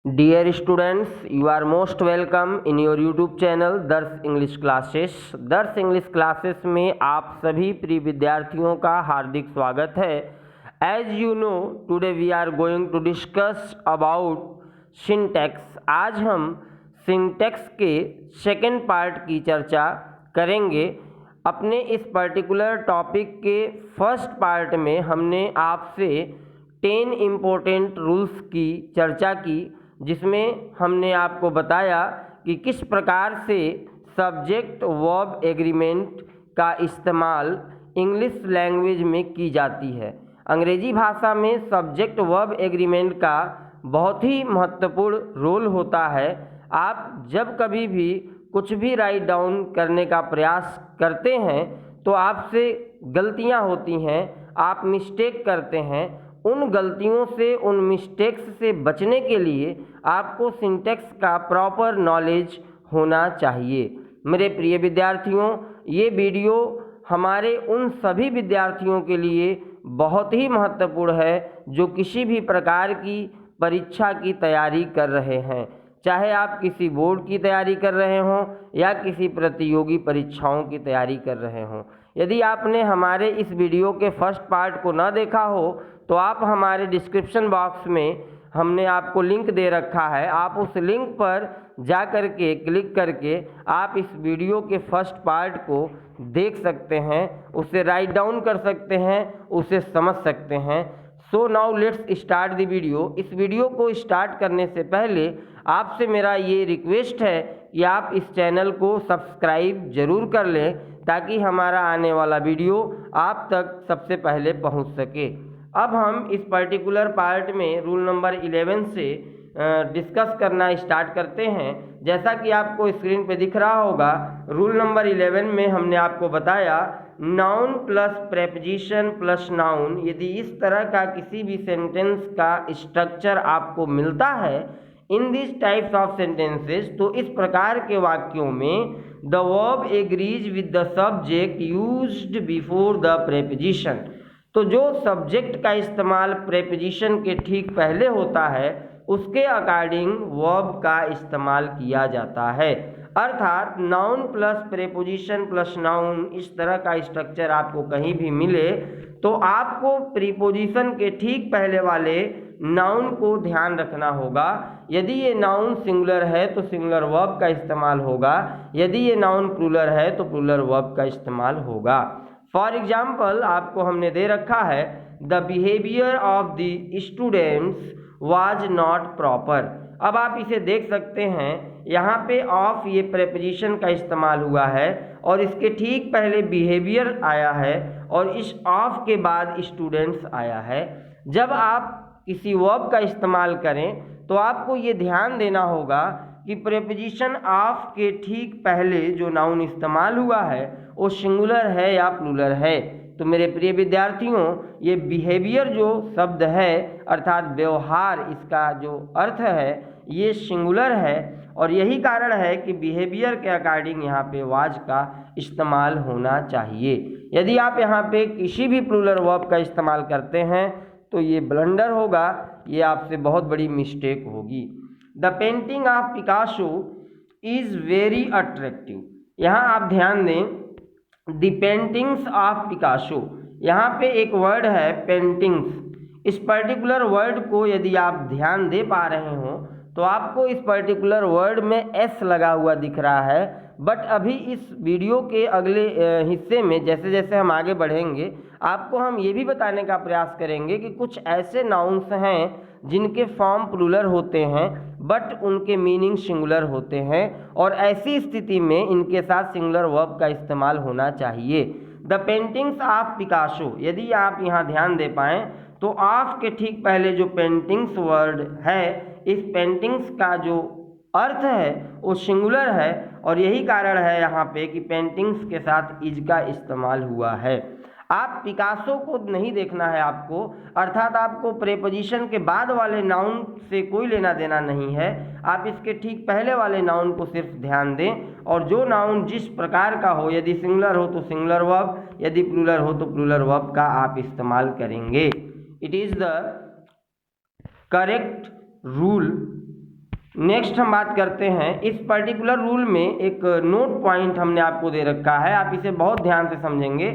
Dear students, you are most welcome in your YouTube channel Darsh English classes. Darsh English classes में आप सभी प्रिय विद्यार्थियों का हार्दिक स्वागत है। As you know today we are going to discuss about syntax. आज हम सिंटैक्स के सेकेंड पार्ट की चर्चा करेंगे। अपने इस पर्टिकुलर टॉपिक के फर्स्ट पार्ट में हमने आपसे 10 इम्पोर्टेंट रूल्स की चर्चा की, जिसमें हमने आपको बताया कि किस प्रकार से सब्जेक्ट वर्ब एग्रीमेंट का इस्तेमाल इंग्लिश लैंग्वेज में की जाती है। अंग्रेजी भाषा में सब्जेक्ट वर्ब एग्रीमेंट का बहुत ही महत्वपूर्ण रोल होता है। आप जब कभी भी कुछ भी राइट डाउन करने का प्रयास करते हैं तो आपसे गलतियां होती हैं, आप मिस्टेक करते हैं। उन गलतियों से, उन मिस्टेक्स से बचने के लिए आपको सिंटैक्स का प्रॉपर नॉलेज होना चाहिए। मेरे प्रिय विद्यार्थियों, ये वीडियो हमारे उन सभी विद्यार्थियों के लिए बहुत ही महत्वपूर्ण है जो किसी भी प्रकार की परीक्षा की तैयारी कर रहे हैं, चाहे आप किसी बोर्ड की तैयारी कर रहे हों या किसी प्रतियोगी परीक्षाओं की तैयारी कर रहे हों। यदि आपने हमारे इस वीडियो के फर्स्ट पार्ट को ना देखा हो तो आप हमारे डिस्क्रिप्शन बॉक्स में हमने आपको लिंक दे रखा है, आप उस लिंक पर जा कर के क्लिक करके आप इस वीडियो के फर्स्ट पार्ट को देख सकते हैं, उसे राइट डाउन कर सकते हैं, उसे समझ सकते हैं। So now let's start the video. इस वीडियो को स्टार्ट करने से पहले आपसे मेरा ये रिक्वेस्ट है कि आप इस चैनल को सब्सक्राइब जरूर कर लें ताकि हमारा आने वाला वीडियो आप तक सबसे पहले पहुंच सके। अब हम इस पर्टिकुलर पार्ट में रूल नंबर 11 से डिस्कस करना स्टार्ट करते हैं। जैसा कि आपको स्क्रीन पे दिख रहा होगा, रूल नंबर 11 में हमने आपको बताया noun plus preposition plus noun, यदि इस तरह का किसी भी सेंटेंस का स्ट्रक्चर आपको मिलता है इन दिस टाइप्स ऑफ सेंटेंसेस, तो इस प्रकार के वाक्यों में the verb agrees with the subject used before the preposition. तो जो सब्जेक्ट का इस्तेमाल प्रेपोजिशन के ठीक पहले होता है उसके अकॉर्डिंग वर्ब का इस्तेमाल किया जाता है। अर्थात noun plus preposition plus noun, इस तरह का स्ट्रक्चर आपको कहीं भी मिले तो आपको प्रीपोजिशन के ठीक पहले वाले नाउन को ध्यान रखना होगा। यदि ये नाउन सिंगुलर है तो सिंगुलर वर्ब का इस्तेमाल होगा, यदि ये नाउन प्लूरल है तो प्लूरल वर्ब का इस्तेमाल होगा। फॉर एग्जाम्पल आपको हमने दे रखा है the behaviour of the students was not proper. अब आप इसे देख सकते हैं, यहाँ पे ऑफ ये प्रेपोजिशन का इस्तेमाल हुआ है और इसके ठीक पहले बिहेवियर आया है और इस ऑफ के बाद स्टूडेंट्स आया है। जब आप किसी वर्ब का इस्तेमाल करें तो आपको ये ध्यान देना होगा कि प्रेपोजिशन ऑफ के ठीक पहले जो नाउन इस्तेमाल हुआ है वो सिंगुलर है या प्लूरल है। तो मेरे प्रिय विद्यार्थियों, ये बिहेवियर जो शब्द है अर्थात व्यवहार, इसका जो अर्थ है ये सिंगुलर है और यही कारण है कि बिहेवियर के अकॉर्डिंग यहाँ पे वाज का इस्तेमाल होना चाहिए। यदि आप यहाँ पे किसी भी प्लूरल वर्ब का इस्तेमाल करते हैं तो ये ब्लंडर होगा, ये आपसे बहुत बड़ी मिस्टेक होगी। The painting of Picasso is very attractive. यहाँ आप ध्यान दें, द पेंटिंग्स ऑफ पिकासो, यहाँ पे एक वर्ड है पेंटिंग्स। इस पर्टिकुलर वर्ड को यदि आप ध्यान दे पा रहे हो तो आपको इस पर्टिकुलर वर्ड में एस लगा हुआ दिख रहा है। बट अभी इस वीडियो के अगले हिस्से में जैसे जैसे हम आगे बढ़ेंगे आपको हम ये भी बताने का प्रयास करेंगे कि कुछ ऐसे नाउन्स हैं जिनके फॉर्म प्लूरल होते हैं बट उनके मीनिंग सिंगुलर होते हैं और ऐसी स्थिति में इनके साथ सिंगुलर वर्ब का इस्तेमाल होना चाहिए। द पेंटिंग्स ऑफ पिकासो, यदि आप यहाँ ध्यान दे पाएँ तो ऑफ के ठीक पहले जो पेंटिंग्स वर्ड है, इस पेंटिंग्स का जो अर्थ है वो सिंगुलर है और यही कारण है यहाँ पे कि पेंटिंग्स के साथ इज का इस्तेमाल हुआ है। आप पिकासो को नहीं देखना है आपको, अर्थात आपको प्रेपोजिशन के बाद वाले नाउन से कोई लेना देना नहीं है, आप इसके ठीक पहले वाले नाउन को सिर्फ ध्यान दें और जो नाउन जिस प्रकार का हो, यदि सिंगुलर हो तो सिंगुलर वर्ब, यदि प्लूरल हो तो प्लूरल वर्ब का आप इस्तेमाल करेंगे। It is the correct rule next हम बात करते हैं, इस पर्टिकुलर रूल में एक नोट पॉइंट हमने आपको दे रखा है, आप इसे बहुत ध्यान से समझेंगे।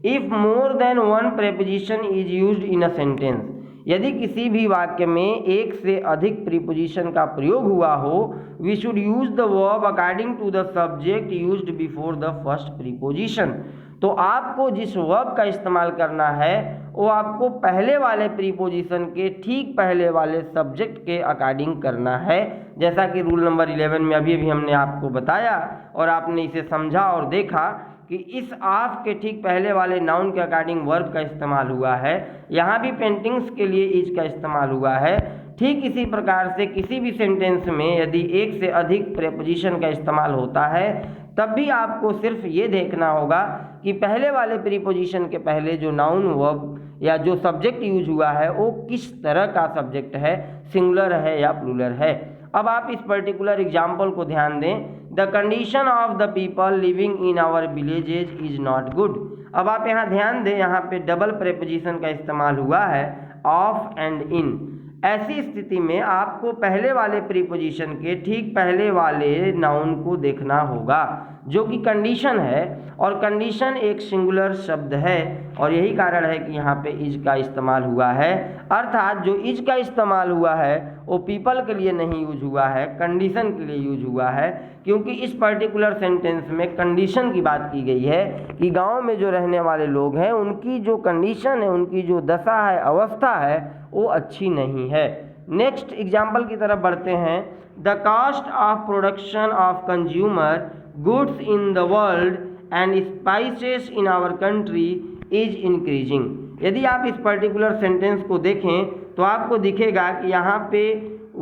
If more than one preposition is used in a sentence, यदि किसी भी वाक्य में एक से अधिक प्रीपोजिशन का प्रयोग हुआ हो, we should use the verb according to the subject used before the first preposition. तो आपको जिस वर्ब का इस्तेमाल करना है वो आपको पहले वाले प्रीपोजिशन के ठीक पहले वाले सब्जेक्ट के अकॉर्डिंग करना है, जैसा कि रूल नंबर 11 में अभी अभी हमने आपको बताया और आपने इसे समझा और देखा कि इस ऑफ के ठीक पहले वाले नाउन के अकॉर्डिंग वर्ब का इस्तेमाल हुआ है। यहाँ भी पेंटिंग्स के लिए इज का इस्तेमाल हुआ है। ठीक इसी प्रकार से किसी भी सेंटेंस में यदि एक से अधिक प्रीपोजिशन का इस्तेमाल होता है तब भी आपको सिर्फ ये देखना होगा कि पहले वाले प्रीपोजिशन के पहले जो नाउन वर्ब या जो सब्जेक्ट यूज हुआ है वो किस तरह का सब्जेक्ट है, सिंगुलर है या प्लूरल है। अब आप इस पर्टिकुलर एग्जाम्पल को ध्यान दें, the condition of the people living in our villages is not good. अब आप यहाँ ध्यान दें, यहाँ पे डबल प्रीपोजिशन का इस्तेमाल हुआ है, ऑफ एंड इन। ऐसी स्थिति में आपको पहले वाले प्रीपोजिशन के ठीक पहले वाले नाउन को देखना होगा जो कि कंडीशन है, और कंडीशन एक सिंगुलर शब्द है और यही कारण है कि यहाँ पे इज का इस्तेमाल हुआ है। अर्थात जो इज का इस्तेमाल हुआ है वो पीपल के लिए नहीं यूज हुआ है, कंडीशन के लिए यूज हुआ है, क्योंकि इस पर्टिकुलर सेंटेंस में कंडीशन की बात की गई है कि गांव में जो रहने वाले लोग हैं उनकी जो कंडीशन है, उनकी जो दशा है, अवस्था है, वो अच्छी नहीं है। नेक्स्ट एग्जाम्पल की तरफ बढ़ते हैं, the cost of production of consumer goods in the world and spices in our country is increasing. यदि आप इस पर्टिकुलर सेंटेंस को देखें तो आपको दिखेगा कि यहाँ पे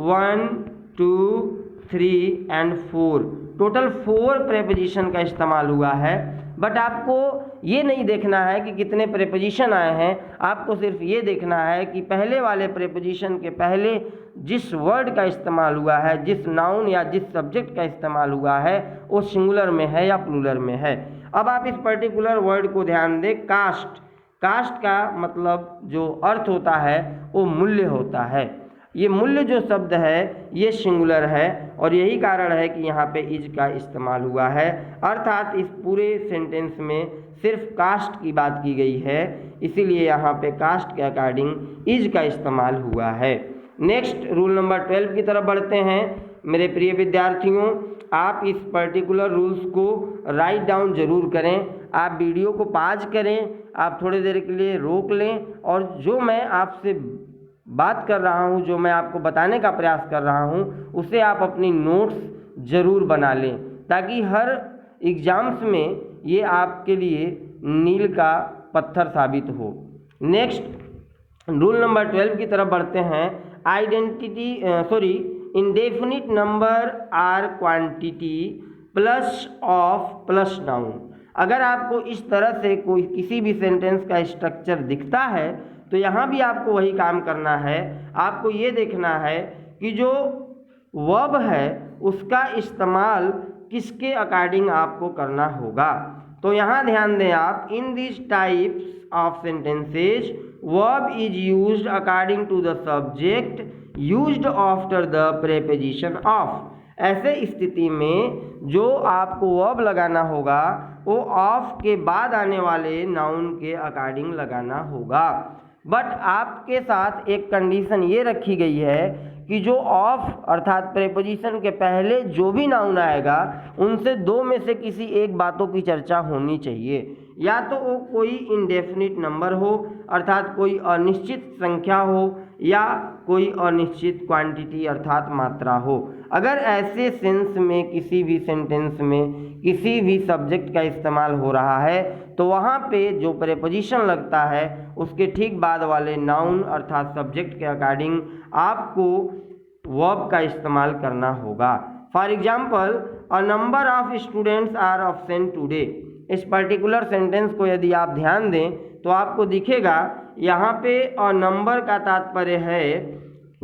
1, 2, 3 एंड 4 टोटल 4 प्रीपोजिशन का इस्तेमाल हुआ है। बट आपको ये नहीं देखना है कि कितने प्रीपोजिशन आए हैं, आपको सिर्फ ये देखना है कि पहले वाले प्रीपोजिशन के पहले जिस वर्ड का इस्तेमाल हुआ है, जिस नाउन या जिस सब्जेक्ट का इस्तेमाल हुआ है, वो सिंगुलर में है या प्लूरल में है। अब आप इस पर्टिकुलर वर्ड को ध्यान दें, कास्ट। कास्ट का मतलब जो अर्थ होता है वो मूल्य होता है। ये मूल्य जो शब्द है ये सिंगुलर है और यही कारण है कि यहाँ पे इज का इस्तेमाल हुआ है। अर्थात इस पूरे सेंटेंस में सिर्फ कास्ट की बात की गई है, इसीलिए यहाँ पे कास्ट के अकॉर्डिंग इज का इस्तेमाल हुआ है। नेक्स्ट रूल नंबर 12 की तरफ बढ़ते हैं। मेरे प्रिय विद्यार्थियों, आप इस पर्टिकुलर रूल्स को राइट डाउन जरूर करें। आप वीडियो को पॉज करें, आप थोड़ी देर के लिए रोक लें और जो मैं आपसे बात कर रहा हूं, जो मैं आपको बताने का प्रयास कर रहा हूं, उसे आप अपनी नोट्स ज़रूर बना लें ताकि हर एग्ज़ाम्स में ये आपके लिए मील का पत्थर साबित हो। नेक्स्ट रूल नंबर 12 की तरफ बढ़ते हैं। Indefinite number or quantity plus of plus noun. अगर आपको इस तरह से कोई किसी भी सेंटेंस का स्ट्रक्चर दिखता है तो यहाँ भी आपको वही काम करना है। आपको ये देखना है कि जो वर्ब है उसका इस्तेमाल किसके अकॉर्डिंग आपको करना होगा। तो यहाँ ध्यान दें आप, in this types of sentences verb is used according to the subject used after the preposition of. ऐसे स्थिति में जो आपको वर्ब लगाना होगा वो ऑफ के बाद आने वाले नाउन के अकॉर्डिंग लगाना होगा। बट आपके साथ एक कंडीशन ये रखी गई है कि जो ऑफ अर्थात प्रीपोजिशन के पहले जो भी नाउन आएगा उनसे दो में से किसी एक बातों की चर्चा होनी चाहिए। या तो वो कोई इंडेफिनिट नंबर हो अर्थात कोई अनिश्चित संख्या हो या कोई अनिश्चित क्वांटिटी अर्थात मात्रा हो। अगर ऐसे सेंस में किसी भी सेंटेंस में किसी भी सब्जेक्ट का इस्तेमाल हो रहा है तो वहाँ पे जो प्रीपोजिशन लगता है उसके ठीक बाद वाले नाउन अर्थात सब्जेक्ट के अकॉर्डिंग आपको वर्ब का इस्तेमाल करना होगा। For example, a number of students are absent today. इस पर्टिकुलर सेंटेंस को यदि आप ध्यान दें तो आपको दिखेगा यहाँ पे अ नंबर का तात्पर्य है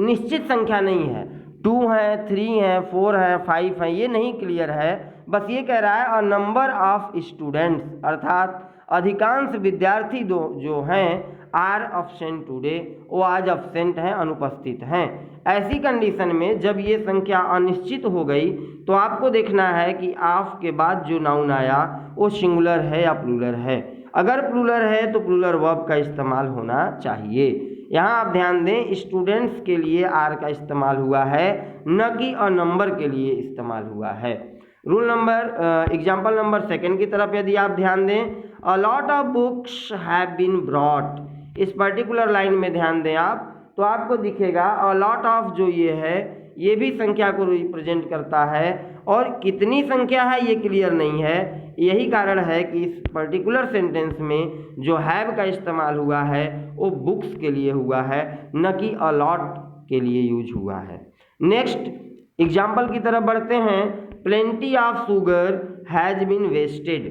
निश्चित संख्या नहीं है, 2 है, 3 है, 4 है, 5 है, ये नहीं क्लियर है। बस ये कह रहा है अ नंबर ऑफ स्टूडेंट्स अर्थात अधिकांश विद्यार्थी जो हैं आर अब्सेंट टुडे, वो आज अब्सेंट हैं, अनुपस्थित हैं। ऐसी कंडीशन में जब ये संख्या अनिश्चित हो गई तो आपको देखना है कि ऑफ के बाद जो नाउन आया वो सिंगुलर है या प्लूरल है। अगर प्लूरल है तो प्लूरल वर्ब का इस्तेमाल होना चाहिए। यहाँ आप ध्यान दें, स्टूडेंट्स के लिए आर का इस्तेमाल हुआ है, न कि अ नंबर के लिए इस्तेमाल हुआ है। रूल नंबर एग्जाम्पल नंबर 2 की तरफ यदि आप ध्यान दें, a lot of books have been brought. इस पर्टिकुलर लाइन में ध्यान दें आप तो आपको दिखेगा अ लॉट ऑफ जो ये है ये भी संख्या को रिप्रेजेंट करता है, और कितनी संख्या है ये क्लियर नहीं है। यही कारण है कि इस पर्टिकुलर सेंटेंस में जो हैव का इस्तेमाल हुआ है वो बुक्स के लिए हुआ है, न कि अ लॉट के लिए यूज हुआ है। नेक्स्ट एग्जाम्पल की तरफ बढ़ते हैं। Plenty of sugar has been wasted.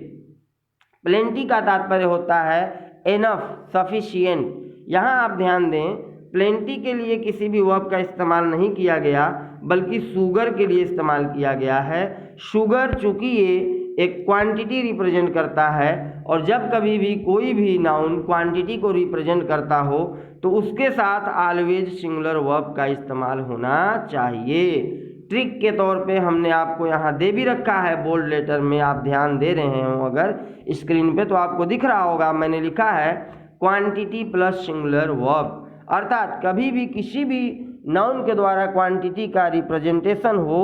Plenty का तात्पर्य होता है एनफ, सफिशिएंट। यहाँ आप ध्यान दें, प्लेंटी के लिए किसी भी वर्ब का इस्तेमाल नहीं किया गया बल्कि शुगर के लिए इस्तेमाल किया गया है। शुगर चूंकि ये एक क्वांटिटी रिप्रेजेंट करता है, और जब कभी भी कोई भी नाउन क्वांटिटी को रिप्रेजेंट करता हो तो उसके साथ ऑलवेज सिंगुलर वर्ब का इस्तेमाल होना चाहिए। ट्रिक के तौर पे हमने आपको यहाँ दे भी रखा है बोल्ड लेटर में, आप ध्यान दे रहे हो अगर स्क्रीन पे तो आपको दिख रहा होगा, मैंने लिखा है क्वांटिटी प्लस सिंगुलर वर्ब। अर्थात कभी भी किसी भी नाउन के द्वारा क्वांटिटी का रिप्रेजेंटेशन हो,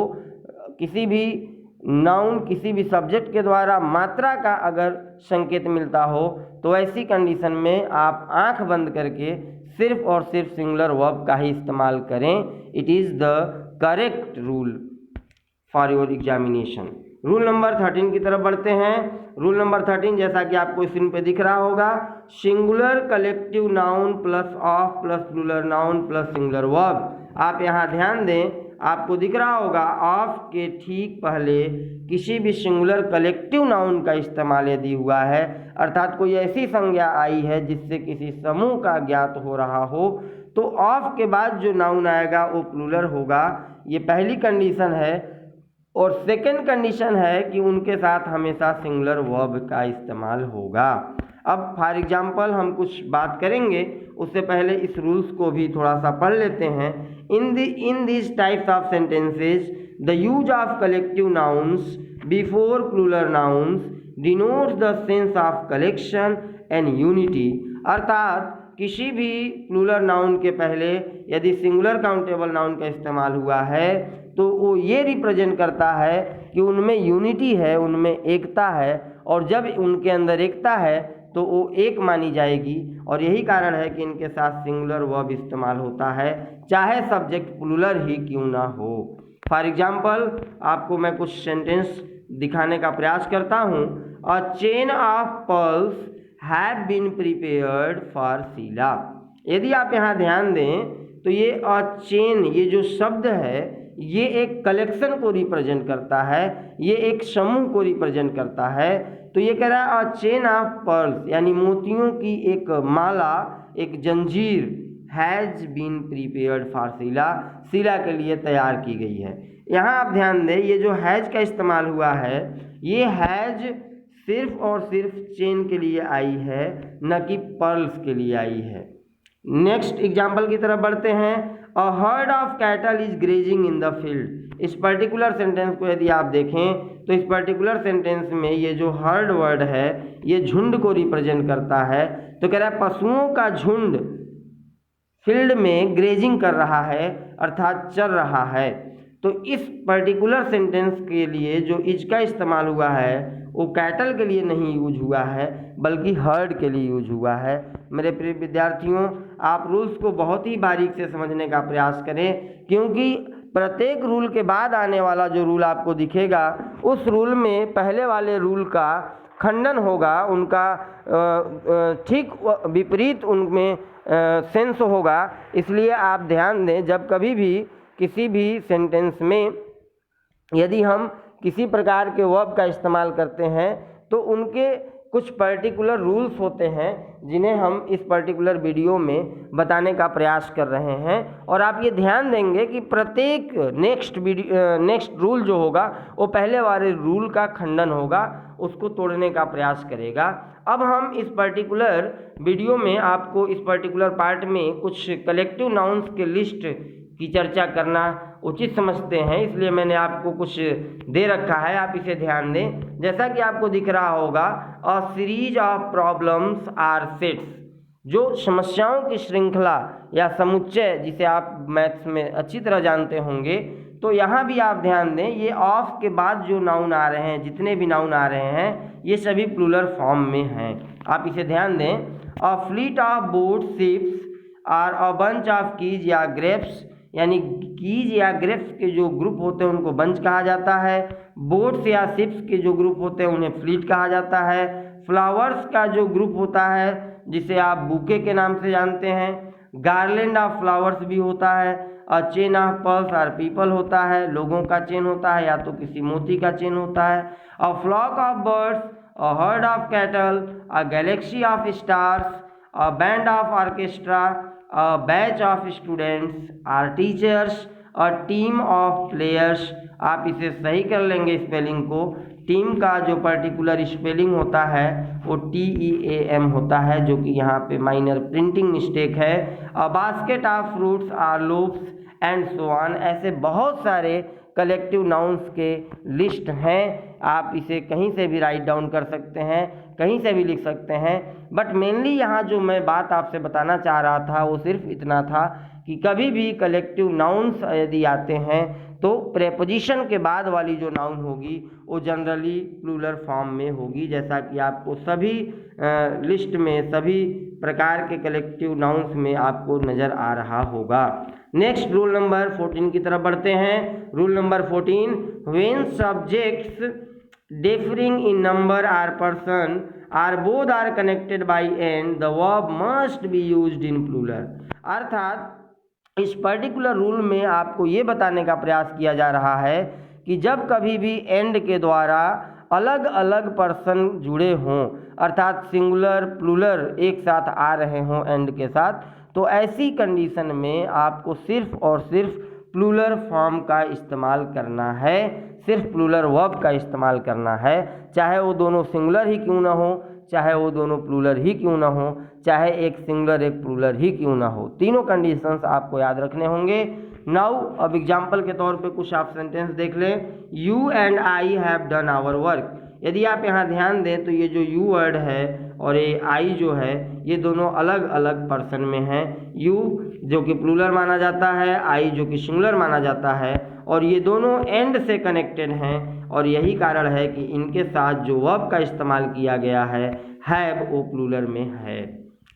किसी भी नाउन किसी भी सब्जेक्ट के द्वारा मात्रा का अगर संकेत मिलता हो तो ऐसी कंडीशन में आप आंख बंद करके सिर्फ और सिर्फ सिंगुलर वर्ब का ही इस्तेमाल करें। It is the correct rule for your examination. Rule number 13 की तरफ बढ़ते हैं। रूल नंबर 13 जैसा कि आपको स्क्रीन पे दिख रहा होगा, singular collective noun plus of plus plural noun plus singular verb. आप यहाँ ध्यान दें, आपको दिख रहा होगा ऑफ के ठीक पहले किसी भी सिंगुलर कलेक्टिव नाउन का इस्तेमाल यदि हुआ है, अर्थात कोई ऐसी संज्ञा आई है जिससे किसी समूह का ज्ञात हो रहा हो, तो ऑफ के बाद जो नाउन आएगा वो प्लूरल होगा। ये पहली कंडीशन है। और सेकंड कंडीशन है कि उनके साथ हमेशा सिंगुलर वर्ब का इस्तेमाल होगा। अब फॉर एग्जांपल हम कुछ बात करेंगे, उससे पहले इस रूल्स को भी थोड़ा सा पढ़ लेते हैं। In this types of sentences the use of collective nouns before plural nouns denotes the sense of collection and unity. अर्थात किसी भी प्लूरल नाउन के पहले यदि सिंगुलर काउंटेबल नाउन का इस्तेमाल हुआ है तो वो ये रिप्रेजेंट करता है कि उनमें यूनिटी है, उनमें एकता है, और जब उनके अंदर एकता है तो वो एक मानी जाएगी। और यही कारण है कि इनके साथ सिंगुलर वर्ब इस्तेमाल होता है, चाहे सब्जेक्ट प्लूरल ही क्यों ना हो। फॉर एग्जाम्पल आपको मैं कुछ सेंटेंस दिखाने का प्रयास करता हूँ। A chain of pearls have been prepared for Sheela. यदि आप यहाँ ध्यान दें तो ये अ चेन, ये जो शब्द है ये एक कलेक्शन को रिप्रेजेंट करता है, ये एक समूह को रिप्रेजेंट करता है। तो ये कह रहा है अ चेन ऑफ पर्ल्स, यानी मोतियों की एक माला, एक जंजीर, has been prepared for Sheela, Sheela के लिए तैयार की गई है। यहाँ आप ध्यान दें, ये जो हैज का इस्तेमाल हुआ है, ये हैज सिर्फ और सिर्फ चेन के लिए आई है, न कि पर्ल्स के लिए आई है। नेक्स्ट एग्जाम्पल की तरफ बढ़ते हैं। अ herd of cattle is grazing in the field. इस पर्टिकुलर सेंटेंस को यदि आप देखें तो इस पर्टिकुलर सेंटेंस में ये जो हर्ड वर्ड है ये झुंड को रिप्रेजेंट करता है। तो कह रहा है पशुओं का झुंड फील्ड में ग्रेजिंग कर रहा है, अर्थात चर रहा है। तो इस पर्टिकुलर सेंटेंस के लिए जो इज का इस्तेमाल हुआ है वो कैटल के लिए नहीं यूज हुआ है बल्कि हर्ड के लिए यूज हुआ है। मेरे प्रिय विद्यार्थियों, आप रूल्स को बहुत ही बारीक से समझने का प्रयास करें, क्योंकि प्रत्येक रूल के बाद आने वाला जो रूल आपको दिखेगा उस रूल में पहले वाले रूल का खंडन होगा, उनका ठीक विपरीत उनमें सेंस होगा। इसलिए आप ध्यान दें, जब कभी भी किसी भी सेंटेंस में यदि हम किसी प्रकार के वर्ब का इस्तेमाल करते हैं तो उनके कुछ पर्टिकुलर रूल्स होते हैं जिन्हें हम इस पर्टिकुलर वीडियो में बताने का प्रयास कर रहे हैं। और आप ये ध्यान देंगे कि प्रत्येक नेक्स्ट रूल जो होगा वो पहले वाले रूल का खंडन होगा, उसको तोड़ने का प्रयास करेगा। अब हम इस पर्टिकुलर वीडियो में आपको इस पर्टिकुलर पार्ट में कुछ कलेक्टिव नाउन्स के लिस्ट की चर्चा करना उचित समझते हैं, इसलिए मैंने आपको कुछ दे रखा है, आप इसे ध्यान दें। जैसा कि आपको दिख रहा होगा, a series of problems or sets, जो समस्याओं की श्रृंखला या समुच्चय जिसे आप मैथ्स में अच्छी तरह जानते होंगे, तो यहाँ भी आप ध्यान दें, ये ऑफ के बाद जो नाउन आ रहे हैं, जितने भी नाउन आ रहे हैं, ये सभी प्लूरल फॉर्म में हैं। आप इसे ध्यान दें। A fleet of boat ships or a bunch of keys or grapes, यानी कीज या ग्रेप्स के जो ग्रुप होते हैं उनको बंच कहा जाता है। बोट्स या शिप्स के जो ग्रुप होते हैं उन्हें फ्लीट कहा जाता है। फ्लावर्स का जो ग्रुप होता है जिसे आप बुके के नाम से जानते हैं। गार्लैंड ऑफ फ्लावर्स भी होता है। A chain of pearls or people होता है, लोगों का चेन होता है या तो किसी मोती का चेन होता है। A flock of birds, a herd of cattle, a galaxy of stars, a band of orchestra, a batch of students or teachers, a team of players. आप इसे सही कर लेंगे स्पेलिंग को। टीम का जो पर्टिकुलर स्पेलिंग होता है वो TEAM होता है, जो कि यहाँ पे माइनर प्रिंटिंग मिस्टेक है। A basket of fruits or loops and so on. ऐसे बहुत सारे कलेक्टिव नाउन्स के लिस्ट हैं, आप इसे कहीं से भी राइट डाउन कर सकते हैं, कहीं से भी लिख सकते हैं। बट मेनली यहाँ जो मैं बात आपसे बताना चाह रहा था वो सिर्फ इतना था कि कभी भी कलेक्टिव नाउन्स यदि आते हैं तो प्रेपोजिशन के बाद वाली जो नाउन होगी वो जनरली प्लूरल फॉर्म में होगी, जैसा कि आपको सभी लिस्ट में सभी प्रकार के कलेक्टिव नाउन्स में आपको नज़र आ रहा होगा। नेक्स्ट रूल नंबर 14 की तरफ बढ़ते हैं। Rule number 14, when subjects differing in number or person or both are connected by and the verb must be used in plural. अर्थात इस पर्टिकुलर रूल में आपको ये बताने का प्रयास किया जा रहा है कि जब कभी भी एंड के द्वारा अलग अलग पर्सन जुड़े हों, अर्थात सिंगुलर प्लूरल एक साथ आ रहे हों एंड के साथ, तो ऐसी कंडीशन में आपको सिर्फ और सिर्फ प्लूरल फॉर्म का इस्तेमाल करना है, सिर्फ प्लूरल वर्ब का इस्तेमाल करना है, चाहे वो दोनों सिंगुलर ही क्यों ना हो, चाहे वो दोनों प्लूरल ही क्यों ना हो, चाहे एक सिंगुलर एक प्लूरल ही क्यों ना हो, तीनों कंडीशंस आपको याद रखने होंगे। नाउ अब एग्जाम्पल के तौर पे कुछ आप सेंटेंस देख लें। You and I have done our work. यदि आप यहाँ ध्यान दें तो ये जो यू वर्ड है और ये आई जो है, ये दोनों अलग अलग पर्सन में हैं। यू जो कि प्लूरल माना जाता है, आई जो कि सिंगुलर माना जाता है, और ये दोनों एंड से कनेक्टेड हैं, और यही कारण है कि इनके साथ जो वर्ब का इस्तेमाल किया गया है हैव वो प्लूरल में है।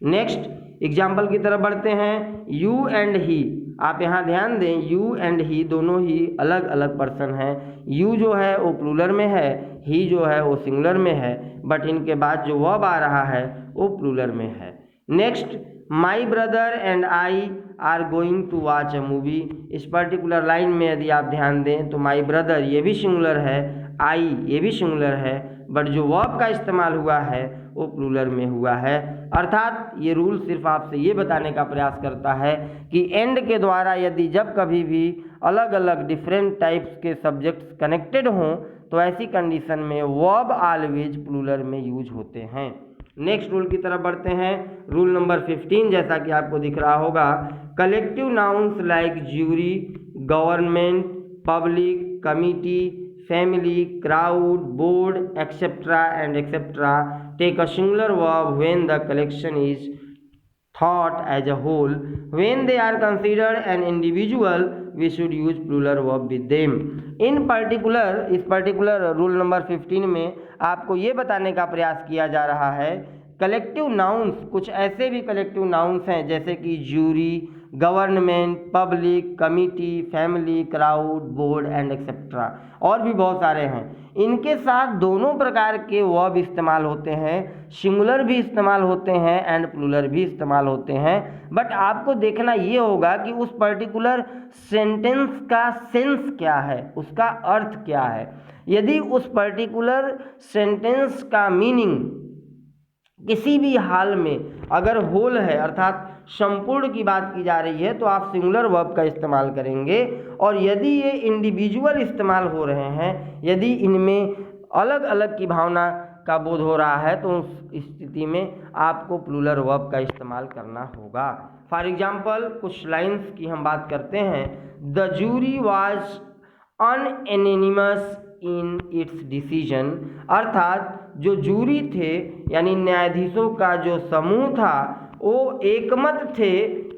नेक्स्ट एग्जाम्पल की तरफ बढ़ते हैं। यू एंड ही, आप यहाँ ध्यान दें, यू एंड ही दोनों ही अलग अलग पर्सन हैं। यू जो है वो प्लूरल में है, ही जो है वो सिंगुलर में है, बट इनके बाद जो वर्ब आ रहा है वो प्लूरल में है। Next, my brother and I are going to watch a movie. इस पर्टिकुलर लाइन में यदि आप ध्यान दें तो माई ब्रदर ये भी सिंगुलर है, आई ये भी सिंगुलर है, बट जो वर्ब का इस्तेमाल हुआ है वो प्लूरल में हुआ है। अर्थात ये रूल सिर्फ आपसे ये बताने का प्रयास करता है कि एंड के द्वारा यदि जब कभी भी अलग अलग डिफरेंट टाइप्स के सब्जेक्ट्स कनेक्टेड हों तो ऐसी कंडीशन में वर्ब ऑलवेज प्लूरल में यूज होते हैं। नेक्स्ट रूल की तरफ बढ़ते हैं। रूल नंबर 15, जैसा कि आपको दिख रहा होगा, collective nouns like jury, government, public, committee, family, crowd, board, etc. and etc. take a singular verb when the collection is thought as a whole. When they are considered an individual, we should use plural verb with them. In particular, इस particular rule number 15 में आपको ये बताने का प्रयास किया जा रहा है, कलेक्टिव नाउन्स, कुछ ऐसे भी कलेक्टिव नाउन्स हैं जैसे कि jury, government, public, committee, family, crowd, board and etcetera, और भी बहुत सारे हैं। इनके साथ दोनों प्रकार के वर्ब इस्तेमाल होते हैं, सिंगुलर भी इस्तेमाल होते हैं एंड प्लूरल भी इस्तेमाल होते हैं। बट आपको देखना ये होगा कि उस पर्टिकुलर सेंटेंस का सेंस क्या है, उसका अर्थ क्या है। यदि उस पर्टिकुलर सेंटेंस का मीनिंग किसी भी हाल में अगर होल है, अर्थात संपूर्ण की बात की जा रही है, तो आप सिंगुलर वर्ब का इस्तेमाल करेंगे, और यदि ये इंडिविजुअल इस्तेमाल हो रहे हैं, यदि इनमें अलग अलग की भावना का बोध हो रहा है, तो उस स्थिति में आपको प्लूरल वर्ब का इस्तेमाल करना होगा। फॉर एग्जाम्पल कुछ लाइन्स की हम बात करते हैं। The jury was unanimous in its decision, अर्थात जो जूरी थे यानी न्यायाधीशों का जो समूह था वो एकमत थे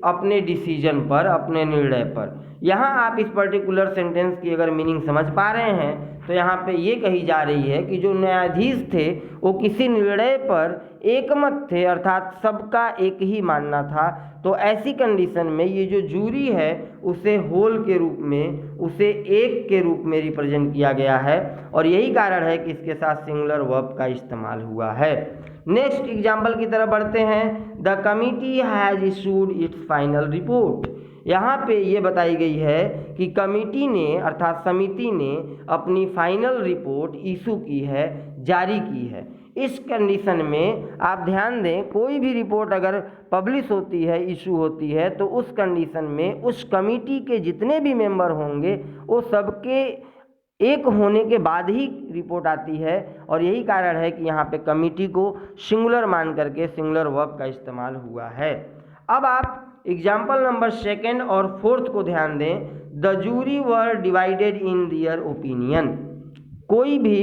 अपने डिसीजन पर, अपने निर्णय पर। यहाँ आप इस पर्टिकुलर सेंटेंस की अगर मीनिंग समझ पा रहे हैं तो यहाँ पे ये कही जा रही है कि जो न्यायाधीश थे वो किसी निर्णय पर एकमत थे, अर्थात सबका एक ही मानना था। तो ऐसी कंडीशन में ये जो जूरी है उसे होल के रूप में, उसे एक के रूप में रिप्रेजेंट किया गया है और यही कारण है कि इसके साथ सिंगुलर वर्ब का इस्तेमाल हुआ है। नेक्स्ट एग्जाम्पल की तरफ बढ़ते हैं। The committee has issued it's final report. यहाँ पे ये बताई गई है कि कमिटी ने अर्थात समिति ने अपनी फाइनल रिपोर्ट इशू की है, जारी की है। इस कंडीशन में आप ध्यान दें, कोई भी रिपोर्ट अगर पब्लिश होती है, इशू होती है, तो उस कंडीशन में उस कमिटी के जितने भी मेंबर होंगे वो सबके एक होने के बाद ही रिपोर्ट आती है और यही कारण है कि यहाँ पे कमिटी को सिंगुलर मान करके सिंगुलर वर्ब का इस्तेमाल हुआ है। अब आप एग्जाम्पल नंबर 2 और 4 को ध्यान दें। The jury were divided in their opinion. कोई भी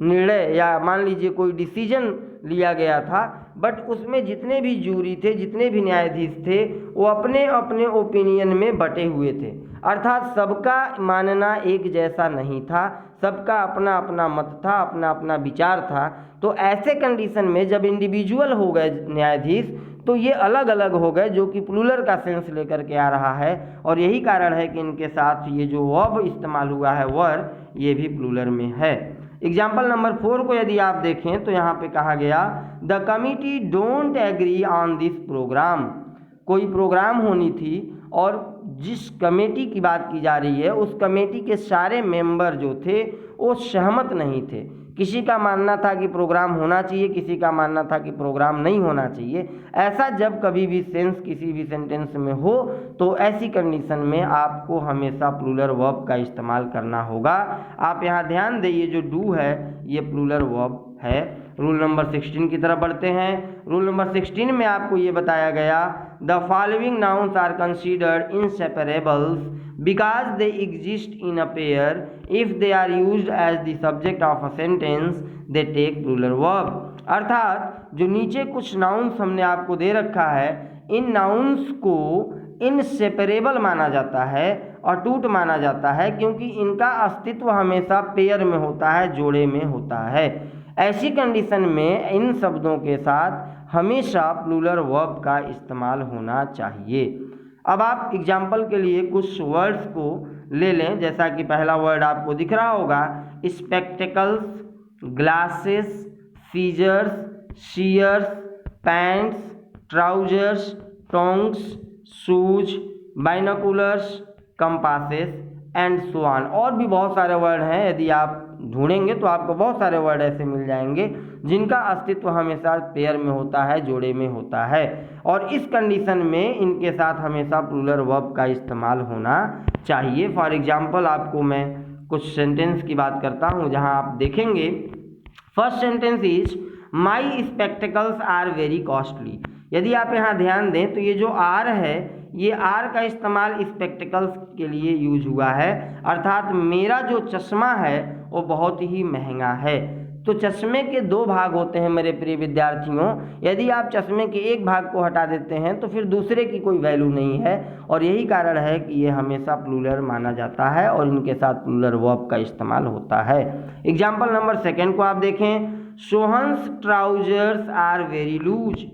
निर्णय या मान लीजिए कोई डिसीजन लिया गया था, बट उसमें जितने भी जूरी थे, जितने भी न्यायाधीश थे, वो अपने अपने ओपिनियन में बटे हुए थे, अर्थात सबका मानना एक जैसा नहीं था, सबका अपना अपना मत था, अपना अपना विचार था। तो ऐसे कंडीशन में जब इंडिविजुअल हो गए न्यायाधीश तो ये अलग अलग हो गए, जो कि प्लूरल का सेंस लेकर के आ रहा है और यही कारण है कि इनके साथ ये जो वर्ब इस्तेमाल हुआ है वर, ये भी प्लूरल में है। एग्जाम्पल नंबर 4 को यदि आप देखें तो यहाँ पे कहा गया the committee don't agree on this program. कोई प्रोग्राम होनी थी और जिस कमेटी की बात की जा रही है उस कमेटी के सारे मेंबर जो थे वो सहमत नहीं थे। किसी का मानना था कि प्रोग्राम होना चाहिए, किसी का मानना था कि प्रोग्राम नहीं होना चाहिए। ऐसा जब कभी भी सेंस किसी भी सेंटेंस में हो तो ऐसी कंडीशन में आपको हमेशा प्लूरल वर्ब का इस्तेमाल करना होगा। आप यहाँ ध्यान दें, ये जो डू है ये प्लूरल वर्ब है। रूल नंबर 16 की तरफ बढ़ते हैं। रूल नंबर 16 में आपको ये बताया गया the following nouns are considered inseparables because they exist in a pair. If they are used as the subject of a sentence, they take plural verb. अर्थात जो नीचे कुछ नाउन्स हमने आपको दे रखा है, इन नाउन्स को इनसेपरेबल माना जाता है और टूट माना जाता है क्योंकि इनका अस्तित्व हमेशा पेयर में होता है, जोड़े में होता है। ऐसी कंडीशन में इन शब्दों के साथ हमेशा प्लूरल वर्ब का इस्तेमाल होना चाहिए। अब आप एग्जाम्पल के लिए कुछ वर्ड्स को ले लें, जैसा कि पहला वर्ड आपको दिख रहा होगा spectacles, glasses, scissors, shears, pants, trousers, tongs, shoes, binoculars, compasses and so on. और भी बहुत सारे वर्ड हैं, यदि आप ढूंढेंगे तो आपको बहुत सारे वर्ड ऐसे मिल जाएंगे जिनका अस्तित्व हमेशा पेयर में होता है, जोड़े में होता है और इस कंडीशन में इनके साथ हमेशा प्लूरल वर्ब का इस्तेमाल होना चाहिए। फॉर एग्जांपल आपको मैं कुछ सेंटेंस की बात करता हूं जहां आप देखेंगे first sentence is my spectacles are very costly. यदि आप यहाँ ध्यान दें तो ये जो आर है, ये आर का इस्तेमाल स्पेक्टिकल्स के लिए यूज हुआ है, अर्थात मेरा जो चश्मा है वो बहुत ही महंगा है। तो चश्मे के दो भाग होते हैं मेरे प्रिय विद्यार्थियों। यदि आप चश्मे के एक भाग को हटा देते हैं तो फिर दूसरे की कोई वैल्यू नहीं है और यही कारण है कि ये हमेशा प्लूरल माना जाता है और इनके साथ प्लूरल वर्ब का इस्तेमाल होता है। एग्जाम्पल नंबर 2 को आप देखें, Sohan's trousers are very loose.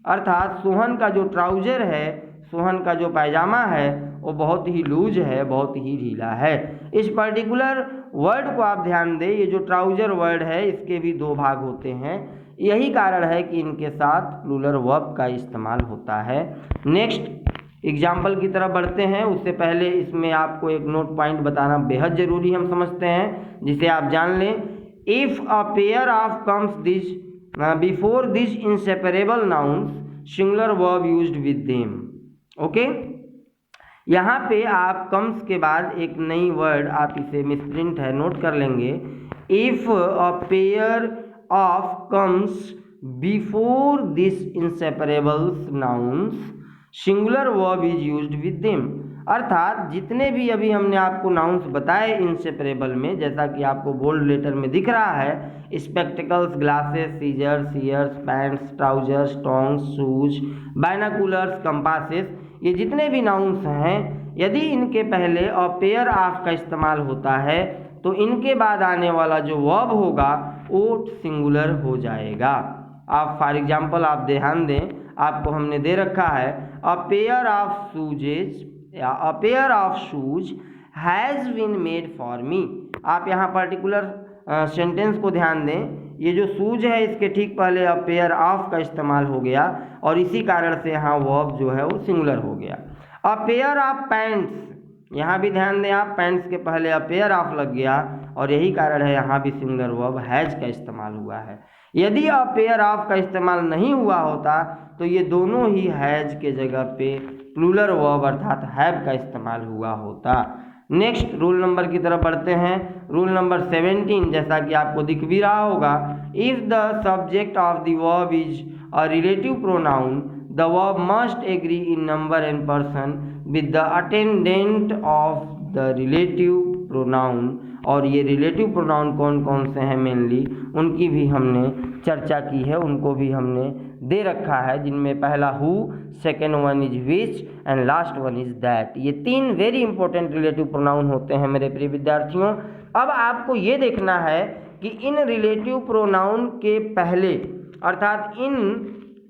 अर्थात सोहन का जो ट्राउजर है, सोहन का जो पायजामा है वो बहुत ही लूज है, बहुत ही ढीला है। इस पर्टिकुलर वर्ड को आप ध्यान दें, ये जो ट्राउजर वर्ड है इसके भी दो भाग होते हैं, यही कारण है कि इनके साथ प्लूरल वर्ब का इस्तेमाल होता है। नेक्स्ट एग्जाम्पल की तरफ बढ़ते हैं, उससे पहले इसमें आपको एक नोट पॉइंट बताना बेहद ज़रूरी हम समझते हैं, जिसे आप जान लें। If a pair of comes this before this inseparable nouns singular verb used with them. Okay, यहाँ पे आप कम्स के बाद एक नई वर्ड, आप इसे मिसप्रिंट है, नोट कर लेंगे। If a pair of comes before this inseparables nouns singular verb is used with them. अर्थात जितने भी अभी हमने आपको नाउन्स बताए इनसेपरेबल में, जैसा कि आपको बोल्ड लेटर में दिख रहा है, spectacles, glasses, scissors, ears, pants, trousers, tongs, shoes, binoculars, compasses, ये जितने भी नाउन्स हैं, यदि इनके पहले अ पेयर ऑफ का इस्तेमाल होता है तो इनके बाद आने वाला जो वर्ब होगा वो सिंगुलर हो जाएगा। आप फॉर एग्जाम्पल आप ध्यान दें, आपको हमने दे रखा है अ पेयर ऑफ शूजेज या a pair of shoes has been made for me. आप यहाँ पर्टिकुलर सेंटेंस को ध्यान दें, ये जो शूज है इसके ठीक पहले अ पेयर ऑफ का इस्तेमाल हो गया और इसी कारण से यहाँ वर्ब जो है वो सिंगुलर हो गया। अ पेयर ऑफ पैंट्स, यहाँ भी ध्यान दें आप, पैंट्स के पहले अ पेयर ऑफ लग गया और यही कारण है यहाँ भी सिंगुलर वर्ब हैज़ का इस्तेमाल हुआ है। यदि अ पेयर ऑफ का इस्तेमाल नहीं हुआ होता तो ये दोनों ही हैज़ के जगह पे प्लूरल वर्ब अर्थात हैव का इस्तेमाल हुआ होता। नेक्स्ट रूल नंबर की तरफ बढ़ते हैं। रूल नंबर 17, जैसा कि आपको दिख भी रहा होगा, if the subject of the verb is a relative pronoun the verb must agree in number and person with the attendant of the relative pronoun. और ये रिलेटिव प्रोनाउन कौन कौन से हैं मेनली उनकी भी हमने चर्चा की है, उनको भी हमने दे रखा है, जिनमें पहला who, second one is which and last one is that. ये 3 वेरी इंपॉर्टेंट रिलेटिव प्रोनाउन होते हैं मेरे प्रिय विद्यार्थियों। अब आपको ये देखना है कि इन रिलेटिव प्रोनाउन के पहले अर्थात इन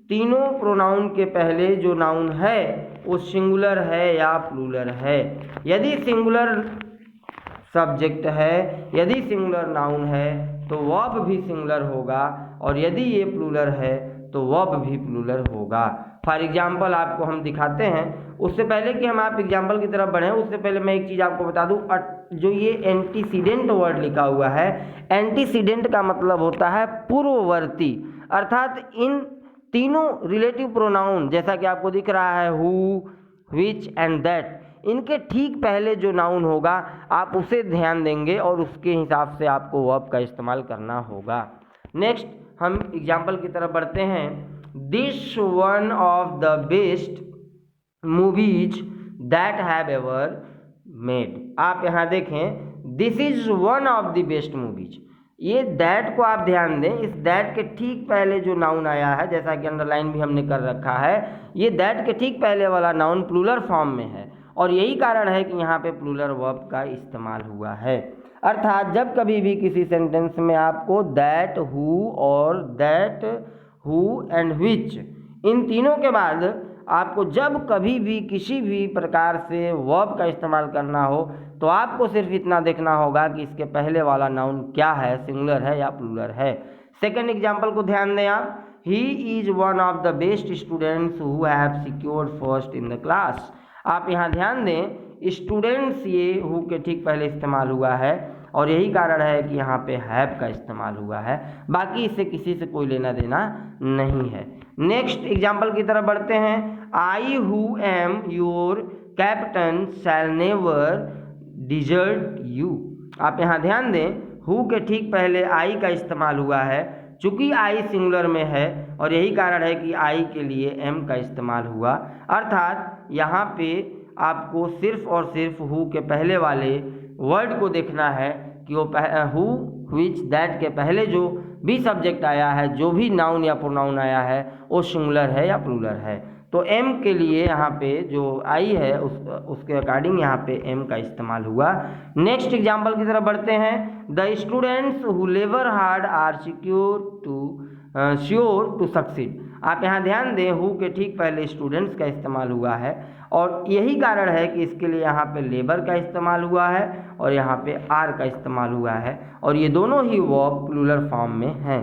तीनों प्रोनाउन के पहले जो नाउन है वो सिंगुलर है या प्लूरल है। यदि सिंगुलर सब्जेक्ट है, यदि सिंगुलर नाउन है तो वर्ब भी सिंगुलर होगा और यदि ये प्लूरल है तो वर्ब भी प्लूरल होगा। फॉर एग्जाम्पल आपको हम दिखाते हैं। उससे पहले कि हम आप एग्जाम्पल की तरफ बढ़ें उससे पहले मैं एक चीज़ आपको बता दूं, जो ये एंटीसीडेंट वर्ड लिखा हुआ है, एंटीसीडेंट का मतलब होता है पूर्ववर्ती। अर्थात इन तीनों रिलेटिव प्रोनाउन जैसा कि आपको दिख रहा है हु, विच एंड दैट, इनके ठीक पहले जो नाउन होगा आप उसे ध्यान देंगे और उसके हिसाब से आपको वर्ब का इस्तेमाल करना होगा। नेक्स्ट हम एग्जाम्पल की तरफ बढ़ते हैं। This one of the best movies that have ever made. आप यहाँ देखें, this is one of the best movies, ये दैट को आप ध्यान दें, इस दैट के ठीक पहले जो नाउन आया है, जैसा कि अंडरलाइन भी हमने कर रखा है, ये दैट के ठीक पहले वाला नाउन प्लूरल फॉर्म में है और यही कारण है कि यहाँ पे प्लूरल वर्ब का इस्तेमाल हुआ है। अर्थात जब कभी भी किसी सेंटेंस में आपको दैट, हु और दैट, हु एंड विच, इन तीनों के बाद आपको जब कभी भी किसी भी प्रकार से वर्ब का इस्तेमाल करना हो तो आपको सिर्फ इतना देखना होगा कि इसके पहले वाला नाउन क्या है, सिंगुलर है या प्लूरल है। सेकेंड एग्जाम्पल को ध्यान दें आप, he is one of the best students who have secured first in the class. आप यहाँ ध्यान दें, स्टूडेंट्स ये हु के ठीक पहले इस्तेमाल हुआ है और यही कारण है कि यहाँ पे हैव का इस्तेमाल हुआ है, बाकी इससे किसी से कोई लेना देना नहीं है। नेक्स्ट एग्जाम्पल की तरफ बढ़ते हैं। I who am your captain shall never desert you. आप यहाँ ध्यान दें, हु के ठीक पहले आई का इस्तेमाल हुआ है, चूंकि आई सिंगुलर में है और यही कारण है कि आई के लिए एम का इस्तेमाल हुआ। अर्थात यहाँ पे आपको सिर्फ और सिर्फ हु के पहले वाले वर्ड को देखना है कि वो हु, विच, दैट के पहले जो भी सब्जेक्ट आया है, जो भी नाउन या प्रोनाउन आया है, वो सिंगुलर है या प्लूरल है। तो एम के लिए यहाँ पे जो आई है उसके अकॉर्डिंग यहाँ पे एम का इस्तेमाल हुआ। नेक्स्ट एग्जाम्पल की तरफ बढ़ते हैं। The students who labour hard are sure to succeed. आप यहाँ ध्यान दें, हु के ठीक पहले स्टूडेंट्स का इस्तेमाल हुआ है और यही कारण है कि इसके लिए यहाँ पे लेबर का इस्तेमाल हुआ है और यहाँ पे आर का इस्तेमाल हुआ है और ये दोनों ही वर्ब प्लूरल फॉर्म में हैं।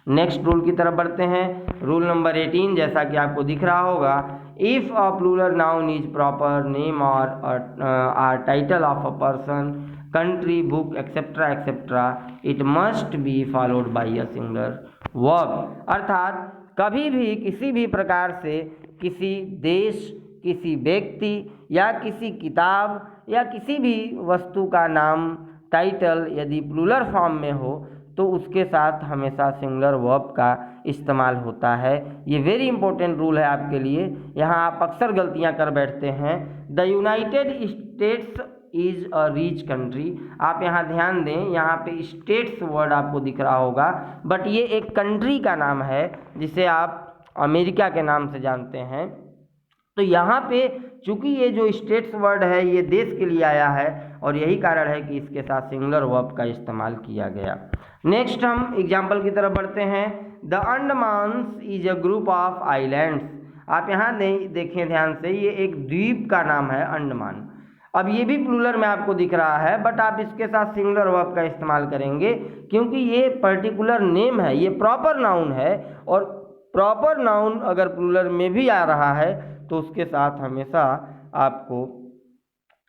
नेक्स्ट रूल की तरफ बढ़ते हैं। रूल नंबर 18, जैसा कि आपको दिख रहा होगा, if a plural noun is proper name और title of a person, country, book et cetera et cetera, it must be followed by a singular verb. अर्थात कभी भी किसी भी प्रकार से किसी देश, किसी व्यक्ति या किसी किताब या किसी भी वस्तु का नाम, टाइटल यदि प्लूरल फॉर्म में हो तो उसके साथ हमेशा सिंगुलर वर्ब का इस्तेमाल होता है। ये वेरी इंपॉर्टेंट रूल है आपके लिए, यहाँ आप अक्सर गलतियाँ कर बैठते हैं। The United states is a rich country, आप यहाँ ध्यान दें, यहाँ पे स्टेट्स वर्ड आपको दिख रहा होगा, बट ये एक कंट्री का नाम है जिसे आप अमेरिका के नाम से जानते हैं। तो यहाँ पे चूंकि ये जो स्टेट्स वर्ड है ये देश के लिए आया है और यही कारण है कि इसके साथ सिंगुलर वर्ब का इस्तेमाल किया गया। नेक्स्ट हम एग्जाम्पल की तरफ बढ़ते हैं। The Andamans is a group of islands, आप यहाँ देखें ध्यान से, ये एक द्वीप का नाम है अंडमान। अब ये भी प्लूरल में आपको दिख रहा है, बट आप इसके साथ सिंगुलर वर्ब का इस्तेमाल करेंगे क्योंकि ये पर्टिकुलर नेम है, ये प्रॉपर नाउन है, और प्रॉपर नाउन अगर प्लूरल में भी आ रहा है तो उसके साथ हमेशा आपको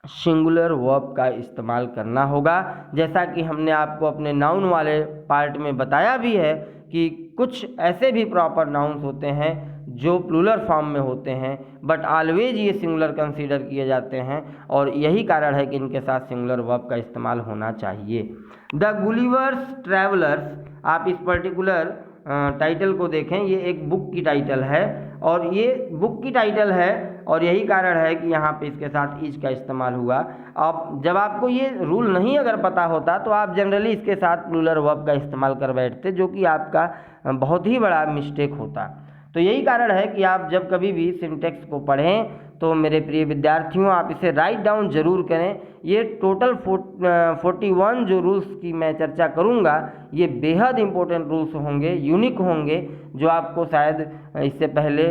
सिंगुलर वर्ब का इस्तेमाल करना होगा। जैसा कि हमने आपको अपने नाउन वाले पार्ट में बताया भी है कि कुछ ऐसे भी प्रॉपर नाउन्स होते हैं जो प्लूरल फॉर्म में होते हैं, बट ऑलवेज ये सिंगुलर कंसीडर किए जाते हैं और यही कारण है कि इनके साथ सिंगुलर वर्ब का इस्तेमाल होना चाहिए। द गुलिवर्स ट्रैवलर्स, आप इस पर्टिकुलर टाइटल को देखें, ये एक बुक की टाइटल है और ये बुक की टाइटल है और यही कारण है कि यहाँ पे इसके साथ इज का इस्तेमाल हुआ। अब जब आपको ये रूल नहीं अगर पता होता तो आप जनरली इसके साथ प्लूरल वर्ब का इस्तेमाल कर बैठते, जो कि आपका बहुत ही बड़ा मिस्टेक होता। तो यही कारण है कि आप जब कभी भी सिंटेक्स को पढ़ें तो मेरे प्रिय विद्यार्थियों आप इसे राइट डाउन जरूर करें। ये टोटल 41 जो रूल्स की मैं चर्चा करूँगा ये बेहद इम्पोर्टेंट रूल्स होंगे, यूनिक होंगे, जो आपको शायद इससे पहले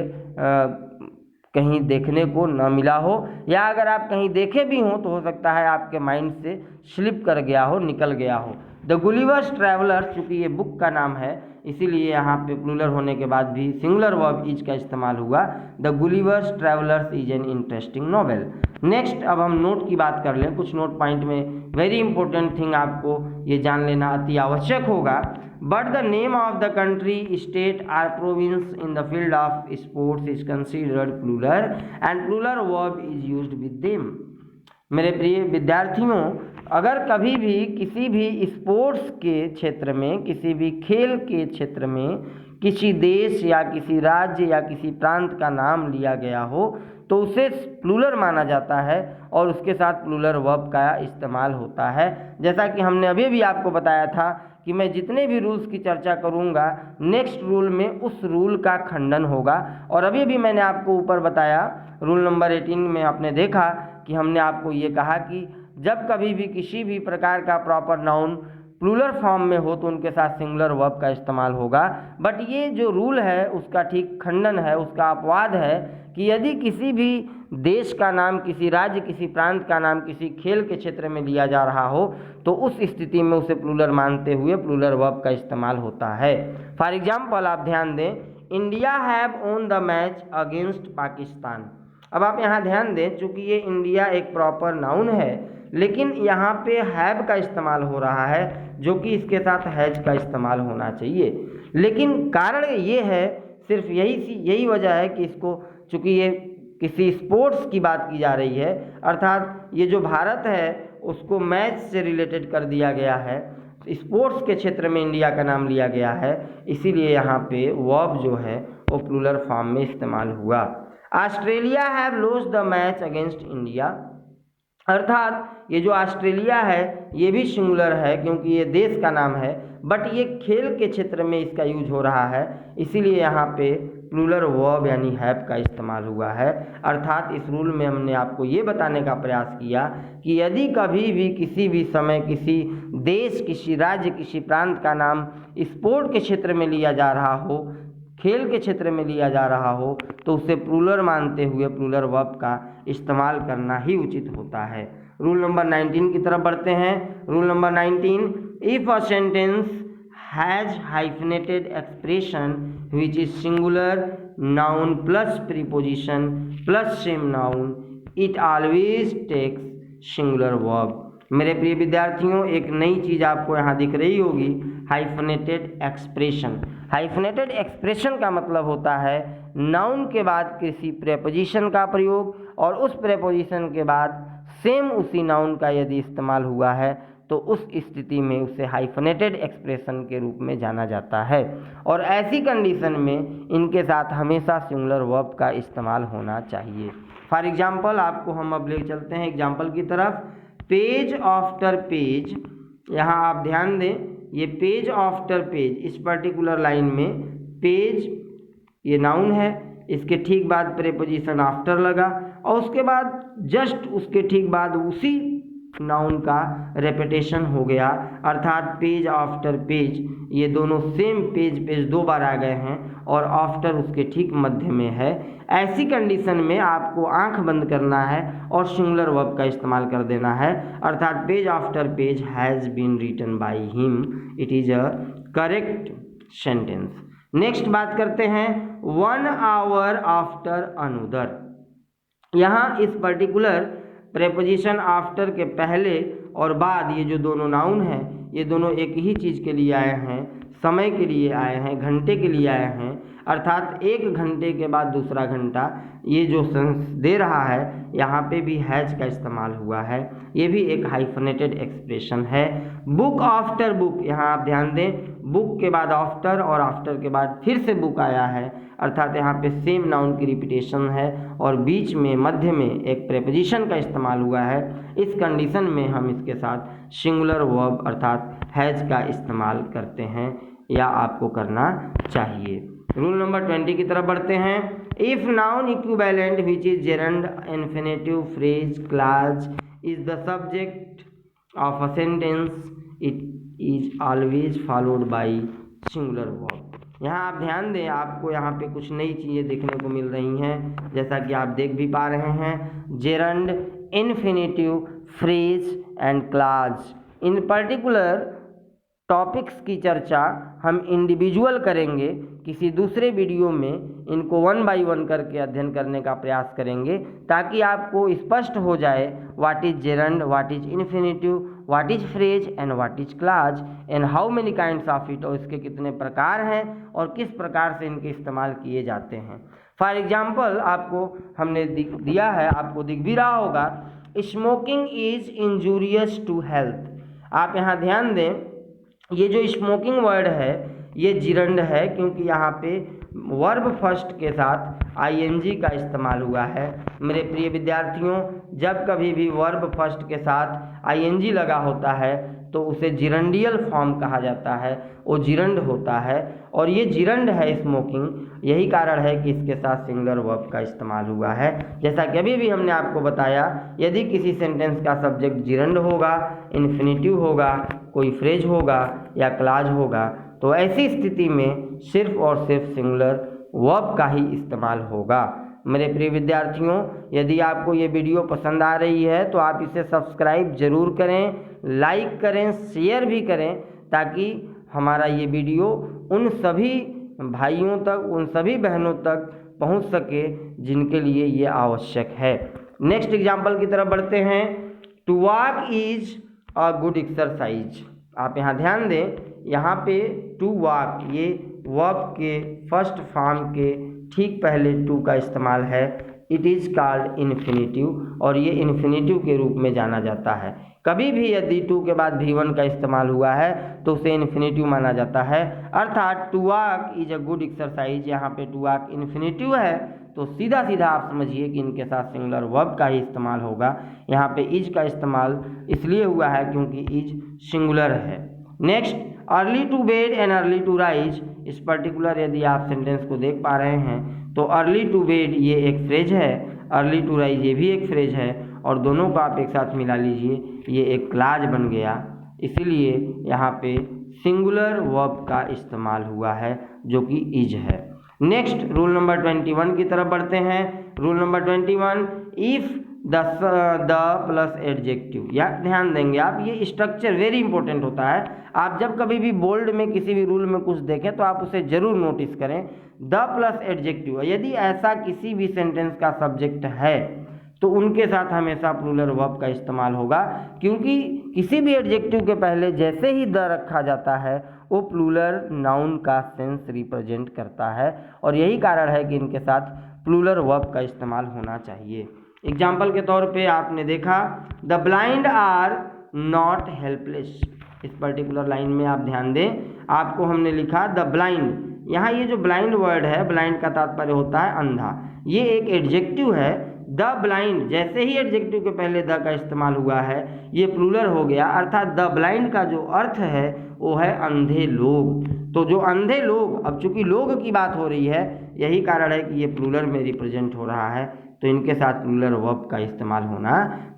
कहीं देखने को न मिला हो, या अगर आप कहीं देखे भी हों तो हो सकता है आपके माइंड से स्लिप कर गया हो, निकल गया हो। द गुलिवर्स ट्रैवलर्स, चूँकि ये बुक का नाम है इसीलिए यहाँ पे प्लूरल होने के बाद भी सिंगुलर वर्ब इज का इस्तेमाल हुआ। The Gulliver's travellers is an interesting novel. Next अब हम नोट की बात कर लें। कुछ नोट पॉइंट में वेरी इंपॉर्टेंट थिंग आपको ये जान लेना अति आवश्यक होगा। But the name of the country, state और province in the field of sports is considered plural and plural verb is used with them. मेरे प्रिय विद्यार्थियों, अगर कभी भी किसी भी स्पोर्ट्स के क्षेत्र में, किसी भी खेल के क्षेत्र में किसी देश या किसी राज्य या किसी प्रांत का नाम लिया गया हो तो उसे प्लूरल माना जाता है और उसके साथ प्लूरल वर्ब का इस्तेमाल होता है। जैसा कि हमने अभी भी आपको बताया था कि मैं जितने भी रूल्स की चर्चा करूंगा नेक्स्ट रूल में उस रूल का खंडन होगा। और अभी भी मैंने आपको ऊपर बताया रूल नंबर 18 में आपने देखा कि हमने आपको ये कहा कि जब कभी भी किसी भी प्रकार का प्रॉपर नाउन प्लूरल फॉर्म में हो तो उनके साथ सिंगुलर वर्ब का इस्तेमाल होगा। बट ये जो रूल है उसका ठीक खंडन है, उसका अपवाद है कि यदि किसी भी देश का नाम, किसी राज्य, किसी प्रांत का नाम किसी खेल के क्षेत्र में लिया जा रहा हो तो उस स्थिति में उसे प्लूरल मानते हुए प्लूरल वर्ब का इस्तेमाल होता है। फॉर एग्जाम्पल आप ध्यान दें, India have own the match against Pakistan. अब आप यहाँ ध्यान दें, चूँकि ये इंडिया एक प्रॉपर नाउन है लेकिन यहाँ पे हैव का इस्तेमाल हो रहा है जो कि इसके साथ हैज का इस्तेमाल होना चाहिए। लेकिन कारण ये है, सिर्फ यही वजह है कि इसको, चूँकि ये किसी स्पोर्ट्स की बात की जा रही है, अर्थात ये जो भारत है उसको मैच से रिलेटेड कर दिया गया है, स्पोर्ट्स के क्षेत्र में इंडिया का नाम लिया गया है, इसीलिए यहाँ पे वर्ब जो है वो प्लूरल फॉर्म में इस्तेमाल हुआ। Australia have lost the match against India, अर्थात ये जो ऑस्ट्रेलिया है ये भी सिंगुलर है क्योंकि ये देश का नाम है, बट ये खेल के क्षेत्र में इसका यूज हो रहा है, इसीलिए यहाँ पे प्लूरल वर्ब यानी हैव का इस्तेमाल हुआ है। अर्थात इस रूल में हमने आपको ये बताने का प्रयास किया कि यदि कभी भी किसी भी समय किसी देश, किसी राज्य, किसी प्रांत का नाम स्पोर्ट के क्षेत्र में लिया जा रहा हो, खेल के क्षेत्र में लिया जा रहा हो, तो उसे प्लूरल मानते हुए प्लूरल वर्ब का इस्तेमाल करना ही उचित होता है। रूल नंबर 19 की तरफ बढ़ते हैं। Rule number 19, if a sentence has hyphenated expression which is singular noun plus preposition plus same noun, it always takes singular verb. मेरे प्रिय विद्यार्थियों, एक नई चीज़ आपको यहाँ दिख रही होगी, हाइफनेटेड एक्सप्रेशन। हाइफनेटेड एक्सप्रेशन का मतलब होता है नाउन के बाद किसी प्रेपोजिशन का प्रयोग और उस प्रेपोजिशन के बाद सेम उसी नाउन का यदि इस्तेमाल हुआ है तो उस स्थिति में उसे हाइफनेटेड एक्सप्रेशन के रूप में जाना जाता है। और ऐसी कंडीशन में इनके साथ हमेशा सिंगुलर वर्ब का इस्तेमाल होना चाहिए। फॉर एग्जाम्पल आपको हम अब ले चलते हैं एग्जाम्पल की तरफ। पेज आफ्टर पेज, यहाँ आप ध्यान दें, ये पेज आफ्टर पेज, इस पर्टिकुलर लाइन में पेज ये नाउन है, इसके ठीक बाद प्रेपोजिशन आफ्टर लगा और उसके बाद जस्ट उसके ठीक बाद उसी नाउन का रेपिटेशन हो गया, अर्थात पेज आफ्टर पेज, ये दोनों सेम पेज पेज 2 बार आ गए हैं और आफ्टर उसके ठीक मध्य में है। ऐसी कंडीशन में आपको आंख बंद करना है और सिंगुलर वर्ब का इस्तेमाल कर देना है, अर्थात page after page has been written by him, it is a correct sentence. Next बात करते हैं 1 आवर आफ्टर अनदर। यहाँ इस पर्टिकुलर प्रेपोजिशन आफ्टर के पहले और बाद ये जो दोनों नाउन हैं ये दोनों एक ही चीज़ के लिए आए हैं, समय के लिए आए हैं, घंटे के लिए आए हैं, अर्थात 1 घंटे के बाद दूसरा घंटा, ये जो सेंस दे रहा है यहाँ पे भी हैज का इस्तेमाल हुआ है, ये भी एक हाइफनेटेड एक्सप्रेशन है। बुक आफ्टर बुक, यहाँ आप ध्यान दें, बुक के बाद आफ्टर और आफ्टर के बाद फिर से बुक आया है, अर्थात यहाँ पे सेम नाउन की रिपीटेशन है और बीच में मध्य में एक प्रेपोजिशन का इस्तेमाल हुआ है। इस कंडीशन में हम इसके साथ सिंगुलर वर्ब अर्थात हैज का इस्तेमाल करते हैं या आपको करना चाहिए। रूल नंबर 20 की तरफ बढ़ते हैं। If noun equivalent which is gerund infinitive phrase clause is the subject of a sentence, it is always followed bye singular verb. यहाँ आप ध्यान दें, आपको यहाँ पे कुछ नई चीज़ें देखने को मिल रही हैं, जैसा कि आप देख भी पा रहे हैं, gerund, infinitive, phrase and clause. In particular topics की चर्चा हम इंडिविजुअल करेंगे, किसी दूसरे वीडियो में इनको 1 बाय 1 करके अध्ययन करने का प्रयास करेंगे ताकि आपको स्पष्ट हो जाए what is gerund, what is infinitive, what is phrase and what is clause and how many kinds of it, और इसके कितने प्रकार हैं और किस प्रकार से इनके इस्तेमाल किए जाते हैं। फॉर एग्जाम्पल आपको हमने दिया है, आपको दिख भी रहा होगा, smoking is injurious to health. आप यहाँ ध्यान दें, ये जो स्मोकिंग वर्ड है ये जिरंड है क्योंकि यहाँ पे वर्ब फर्स्ट के साथ आईएनजी का इस्तेमाल हुआ है। मेरे प्रिय विद्यार्थियों, जब कभी भी वर्ब फर्स्ट के साथ आईएनजी लगा होता है तो उसे जिरंडियल फॉर्म कहा जाता है, वो जिरंड होता है और ये जिरंड है स्मोकिंग, यही कारण है कि इसके साथ सिंगुलर वर्ब का इस्तेमाल हुआ है। जैसा कि अभी भी हमने आपको बताया, यदि किसी सेंटेंस का सब्जेक्ट जिरंड होगा, इन्फिनेटिव होगा, कोई फ्रेज होगा या क्लाज होगा, तो ऐसी स्थिति में सिर्फ और सिर्फ सिंगुलर वर्ब का ही इस्तेमाल होगा। मेरे प्रिय विद्यार्थियों, यदि आपको ये वीडियो पसंद आ रही है तो आप इसे सब्सक्राइब जरूर करें, लाइक करें, शेयर भी करें, ताकि हमारा ये वीडियो उन सभी भाइयों तक, उन सभी बहनों तक पहुंच सके जिनके लिए ये आवश्यक है। नेक्स्ट एग्जाम्पल की तरफ बढ़ते हैं। To walk is a good exercise. आप यहाँ ध्यान दें, यहाँ पे टू वॉक ये वर्ब के फर्स्ट फॉर्म के ठीक पहले टू का इस्तेमाल है। इट इज़ कॉल्ड इन्फिनेटिव और ये इन्फिनेटिव के रूप में जाना जाता है। कभी भी यदि टू के बाद V1 का इस्तेमाल हुआ है तो उसे इन्फिनेटिव माना जाता है, अर्थात to walk is a good exercise. यहाँ पे टू वॉक इन्फिनेटिव है तो सीधा सीधा आप समझिए कि इनके साथ सिंगुलर वर्ब का ही इस्तेमाल होगा। यहाँ पे इज का इस्तेमाल इसलिए हुआ है क्योंकि इज सिंगुलर है। Next, early to bed and early to rise. इस पर्टिकुलर यदि आप सेंटेंस को देख पा रहे हैं तो अर्ली टू बेड ये एक फ्रेज है, अर्ली टू राइज ये भी एक फ्रेज है और दोनों को आप एक साथ मिला लीजिए, ये एक क्लाज बन गया। इसीलिए यहाँ पे सिंगुलर वर्ब का इस्तेमाल हुआ है जो कि इज है। नेक्स्ट, रूल नंबर 21 की तरफ बढ़ते हैं। Rule number 21, if the plus adjective. या ध्यान देंगे आप, ये स्ट्रक्चर वेरी इंपॉर्टेंट होता है। आप जब कभी भी बोल्ड में किसी भी रूल में कुछ देखें तो आप उसे जरूर नोटिस करें। द प्लस एडजेक्टिव, यदि ऐसा किसी भी सेंटेंस का सब्जेक्ट है तो उनके साथ हमेशा प्लूरल वर्ब का इस्तेमाल होगा, क्योंकि किसी भी एडजेक्टिव के पहले जैसे ही द रखा जाता है वो प्लूरल नाउन का सेंस रिप्रेजेंट करता है और यही कारण है कि इनके साथ प्लूरल वर्ब का इस्तेमाल होना चाहिए। एग्जाम्पल के तौर पे आपने देखा, the blind are not helpless. इस पर्टिकुलर लाइन में आप ध्यान दें, आपको हमने लिखा द ब्लाइंड। यहाँ ये जो ब्लाइंड वर्ड है, ब्लाइंड का तात्पर्य होता है अंधा, ये एक एडजेक्टिव है। द ब्लाइंड, जैसे ही एडजेक्टिव के पहले द का इस्तेमाल हुआ है ये प्लूरल हो गया, अर्थात द ब्लाइंड का जो अर्थ है वो है अंधे लोग। तो जो अंधे लोग, अब चूंकि लोग की बात हो रही है यही कारण है कि ये प्लूरल में रिप्रेजेंट हो रहा है, तो इनके साथ प्लूरल वर्ब का इस्तेमाल होना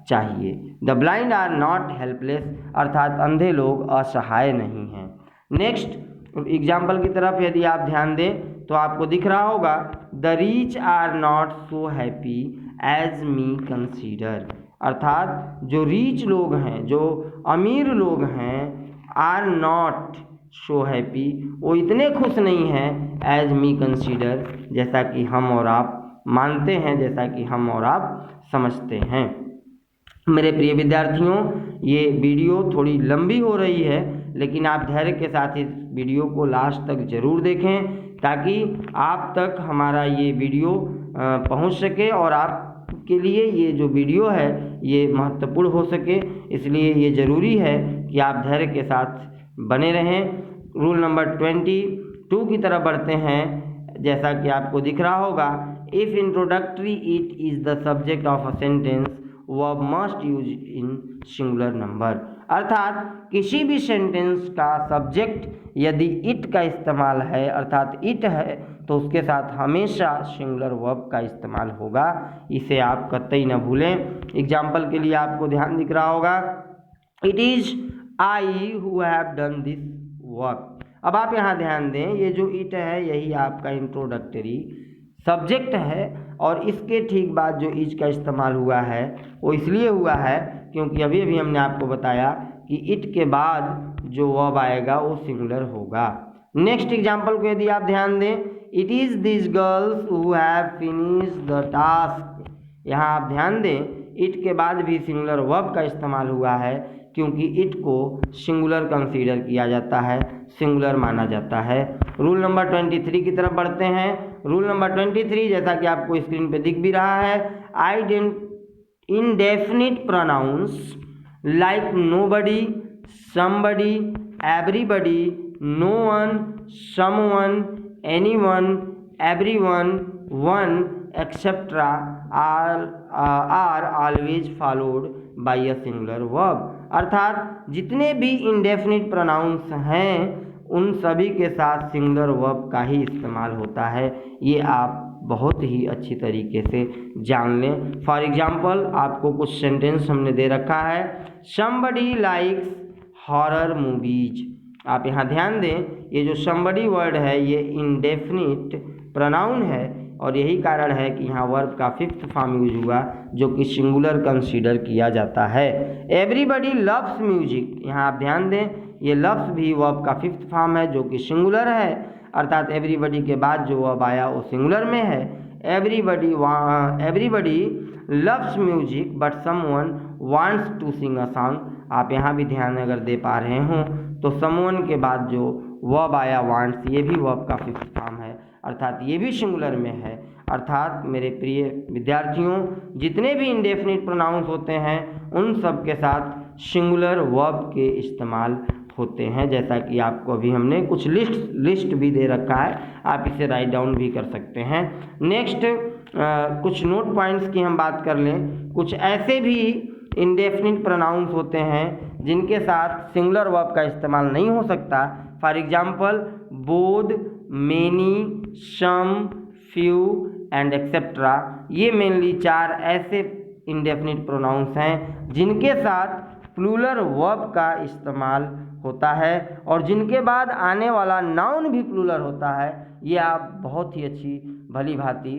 चाहिए। The blind are not helpless, अर्थात अंधे लोग असहाय नहीं हैं। नेक्स्ट एग्जाम्पल की तरफ यदि आप ध्यान दें तो आपको दिख रहा होगा the rich are not so happy as me consider, अर्थात जो रीच लोग हैं, जो अमीर लोग हैं, आर नॉट सो हैप्पी, वो इतने खुश नहीं हैं एज मी कंसीडर, जैसा कि हम और आप मानते हैं, जैसा कि हम और आप समझते हैं। मेरे प्रिय विद्यार्थियों, ये वीडियो थोड़ी लंबी हो रही है, लेकिन आप धैर्य के साथ इस वीडियो को लास्ट तक ज़रूर देखें ताकि आप तक हमारा ये वीडियो पहुंच सके और आपके लिए ये जो वीडियो है ये महत्वपूर्ण हो सके। इसलिए ये ज़रूरी है कि आप धैर्य के साथ बने रहें। रूल नंबर 22 की तरफ बढ़ते हैं। जैसा कि आपको दिख रहा होगा, if introductory it is the subject of a sentence verb must use in singular number, अर्थात किसी भी सेंटेंस का सब्जेक्ट यदि इट का इस्तेमाल है, अर्थात इट है, तो उसके साथ हमेशा सिंगुलर वर्ब का इस्तेमाल होगा। इसे आप कतई न भूलें। एग्जाम्पल के लिए आपको ध्यान दिख रहा होगा, it is I who have done this work. अब आप यहाँ ध्यान दें, ये जो इट है यही आपका इंट्रोडक्टरी सब्जेक्ट है और इसके ठीक बाद जो इज का इस्तेमाल हुआ है वो इसलिए हुआ है क्योंकि अभी अभी हमने आपको बताया कि इट के बाद जो वर्ब आएगा वो सिंगुलर होगा। नेक्स्ट एग्जाम्पल को यदि आप ध्यान दें, it is this girls who have finished the task. यहाँ आप ध्यान दें, इट के बाद भी सिंगुलर वर्ब का इस्तेमाल हुआ है क्योंकि इट को सिंगुलर कंसीडर किया जाता है, सिंगुलर माना जाता है। रूल नंबर 23 की तरफ बढ़ते हैं। रूल नंबर 23, जैसा कि आपको स्क्रीन पे दिख भी रहा है, indefinite pronouns like nobody, somebody, everybody, no one, someone, anyone, everyone, one etcetera are always followed by a singular verb, अर्थात जितने भी इंडेफिनिट प्रोनाउंस हैं उन सभी के साथ सिंगुलर वर्ब का ही इस्तेमाल होता है। ये आप बहुत ही अच्छी तरीके से जान लें। फॉर एग्जांपल आपको कुछ सेंटेंस हमने दे रखा है, समबडी लाइक्स हॉरर मूवीज। आप यहाँ ध्यान दें, ये जो समबडी वर्ड है ये इंडेफिनिट प्रोनाउन है और यही कारण है कि यहाँ वर्ब का फिफ्थ फॉर्म यूज हुआ जो कि सिंगुलर कंसीडर किया जाता है। एवरीबडी लव्स म्यूजिक, यहाँ आप ध्यान दें ये लव्स भी वर्ब का फिफ्थ फॉर्म है जो कि सिंगुलर है, अर्थात एवरीबडी के बाद जो वर्ब आया वो सिंगुलर में है। Everybody loves music but someone wants to sing a song. आप यहाँ भी ध्यान अगर दे पा रहे हों तो समवन के बाद जो वर्ब आया वांट्स, ये भी वर्ब का फिफ्थ फॉर्म है, अर्थात ये भी सिंगुलर में है। अर्थात मेरे प्रिय विद्यार्थियों, जितने भी इंडेफिनिट प्रोनाउंस होते हैं उन सब के साथ सिंगुलर वर्ब के इस्तेमाल होते हैं, जैसा कि आपको अभी हमने कुछ लिस्ट भी दे रखा है, आप इसे राइट डाउन भी कर सकते हैं। नेक्स्ट कुछ नोट पॉइंट्स की हम बात कर लें। कुछ ऐसे भी इंडेफिनिट प्रोनाउंस होते हैं जिनके साथ सिंगुलर वर्ब का इस्तेमाल नहीं हो सकता। For example both, many, some, few and etcetera. ये मेनली 4 ऐसे इंडेफिनिट प्रोनाउंस हैं जिनके साथ प्लूरल वर्ब का इस्तेमाल होता है और जिनके बाद आने वाला नाउन भी प्लूरल होता है। ये आप बहुत ही अच्छी भली भांति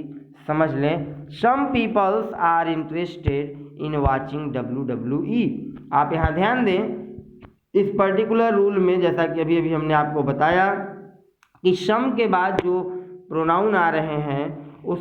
समझ लें। Some peoples are interested in watching WWE। आप यहाँ ध्यान दें, इस पर्टिकुलर रूल में जैसा कि अभी अभी हमने आपको बताया कि सम के बाद जो प्रोनाउन आ रहे हैं, उस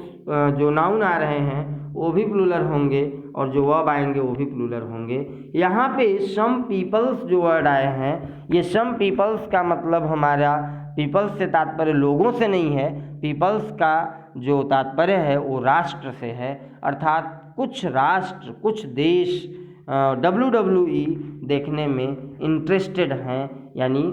जो नाउन आ रहे हैं वो भी प्लूरल होंगे और जो वर्ब आएंगे वो भी प्लूरल होंगे। यहाँ पे सम पीपल्स जो वर्ड आए हैं, ये सम पीपल्स का मतलब हमारा पीपल्स से तात्पर्य लोगों से नहीं है, पीपल्स का जो तात्पर्य है वो राष्ट्र से है, अर्थात कुछ राष्ट्र, कुछ देश WWE देखने में इंटरेस्टेड हैं, यानी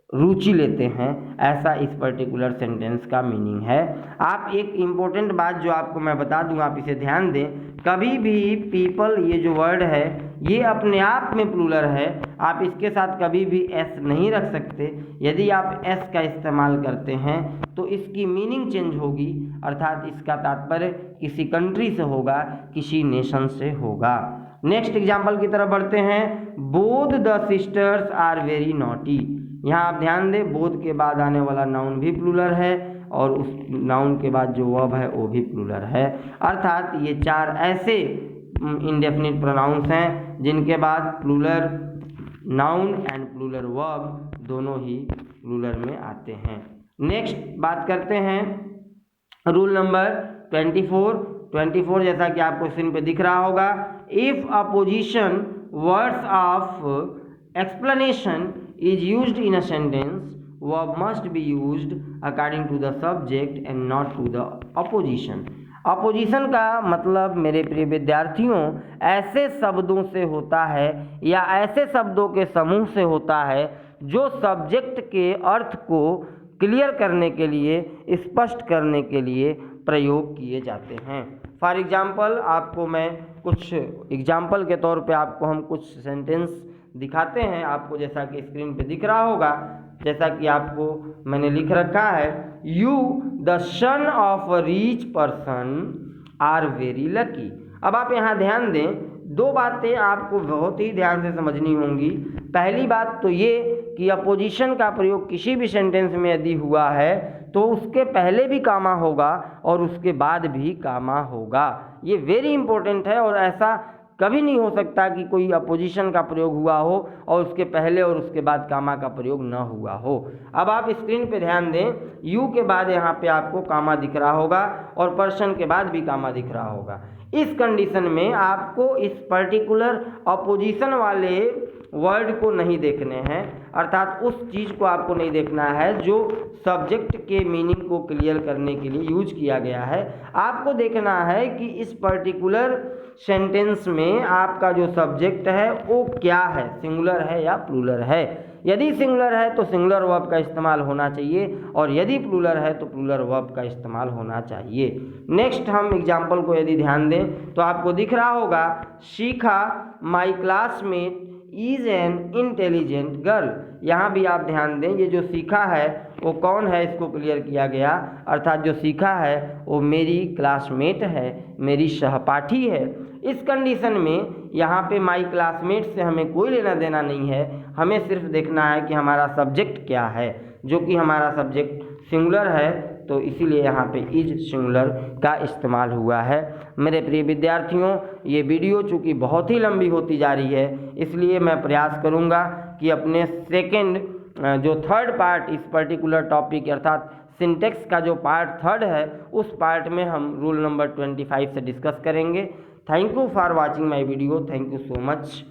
रुचि लेते हैं, ऐसा इस पर्टिकुलर सेंटेंस का मीनिंग है। आप एक इम्पोर्टेंट बात जो आपको मैं बता दूं, आप इसे ध्यान दें, कभी भी पीपल ये जो वर्ड है ये अपने आप में प्लूरल है, आप इसके साथ कभी भी एस नहीं रख सकते। यदि आप एस का इस्तेमाल करते हैं तो इसकी मीनिंग चेंज होगी, अर्थात इसका तात्पर्य किसी कंट्री से होगा, किसी नेशन से होगा। नेक्स्ट एग्जाम्पल की तरफ बढ़ते हैं। Both the sisters are very naughty. यहाँ आप ध्यान दें, बोथ के बाद आने वाला नाउन भी प्लूरल है और उस नाउन के बाद जो वर्ब है वो भी प्लूरल है, अर्थात ये चार ऐसे इंडेफिनिट प्रोनाउंस हैं जिनके बाद plural noun and plural verb दोनों ही प्लूरल में आते हैं। नेक्स्ट बात करते हैं रूल नंबर 24 जैसा कि आपको स्क्रीन पे दिख रहा होगा। If opposition words of explanation is used in a sentence, verb must be used according to the subject and not to the opposition. Opposition का मतलब मेरे प्रिय विद्यार्थियों ऐसे शब्दों से होता है या ऐसे शब्दों के समूह से होता है जो सब्जेक्ट के अर्थ को क्लियर करने के लिए, स्पष्ट करने के लिए प्रयोग किए जाते हैं। फॉर एग्जाम्पल आपको मैं कुछ एग्जाम्पल के तौर पे आपको हम कुछ सेंटेंस दिखाते हैं, आपको जैसा कि स्क्रीन पे दिख रहा होगा, जैसा कि आपको मैंने लिख रखा है, you the son of a rich person are very lucky. अब आप यहाँ ध्यान दें, दो बातें आपको बहुत ही ध्यान से समझनी होंगी। पहली बात तो ये कि अपोजिशन का प्रयोग किसी भी सेंटेंस में यदि हुआ है तो उसके पहले भी कामा होगा और उसके बाद भी कामा होगा। ये वेरी इंपॉर्टेंट है और ऐसा कभी नहीं हो सकता कि कोई अपोजिशन का प्रयोग हुआ हो और उसके पहले और उसके बाद कामा का प्रयोग न हुआ हो। अब आप स्क्रीन पे ध्यान दें, यू के बाद यहाँ पे आपको कामा दिख रहा होगा और पर्सन के बाद भी कामा दिख रहा होगा। इस कंडीशन में आपको इस पर्टिकुलर अपोजिशन वाले वर्ड को नहीं देखने हैं, अर्थात उस चीज़ को आपको नहीं देखना है जो सब्जेक्ट के मीनिंग को क्लियर करने के लिए यूज किया गया है। आपको देखना है कि इस पर्टिकुलर सेंटेंस में आपका जो सब्जेक्ट है वो क्या है, सिंगुलर है या प्लूरल है। यदि सिंगुलर है तो सिंगुलर वर्ब का इस्तेमाल होना चाहिए और यदि प्लूरल है तो प्लूरल वर्ब का इस्तेमाल होना चाहिए। नेक्स्ट हम एग्जाम्पल को यदि ध्यान दें तो आपको दिख रहा होगा, Shikha my classmate is an intelligent girl. यहाँ भी आप ध्यान दें, ये जो सीखा है वो कौन है, इसको क्लियर किया गया, अर्थात जो सीखा है वो मेरी क्लासमेट है, मेरी सहपाठी है। इस कंडीशन में यहाँ पे माई क्लासमेट से हमें कोई लेना देना नहीं है, हमें सिर्फ देखना है कि हमारा सब्जेक्ट क्या है, जो कि हमारा सब्जेक्ट सिंगुलर है, तो इसीलिए यहाँ पे इज सिंगुलर का इस्तेमाल हुआ है। मेरे प्रिय विद्यार्थियों, ये वीडियो चूँकि बहुत ही लंबी होती जा रही है, इसलिए मैं प्रयास करूँगा कि अपने जो थर्ड पार्ट इस पर्टिकुलर टॉपिक अर्थात सिंटेक्स का जो पार्ट थर्ड है उस पार्ट में हम रूल नंबर 25 से डिस्कस करेंगे। Thank you for watching my video, thank you so much.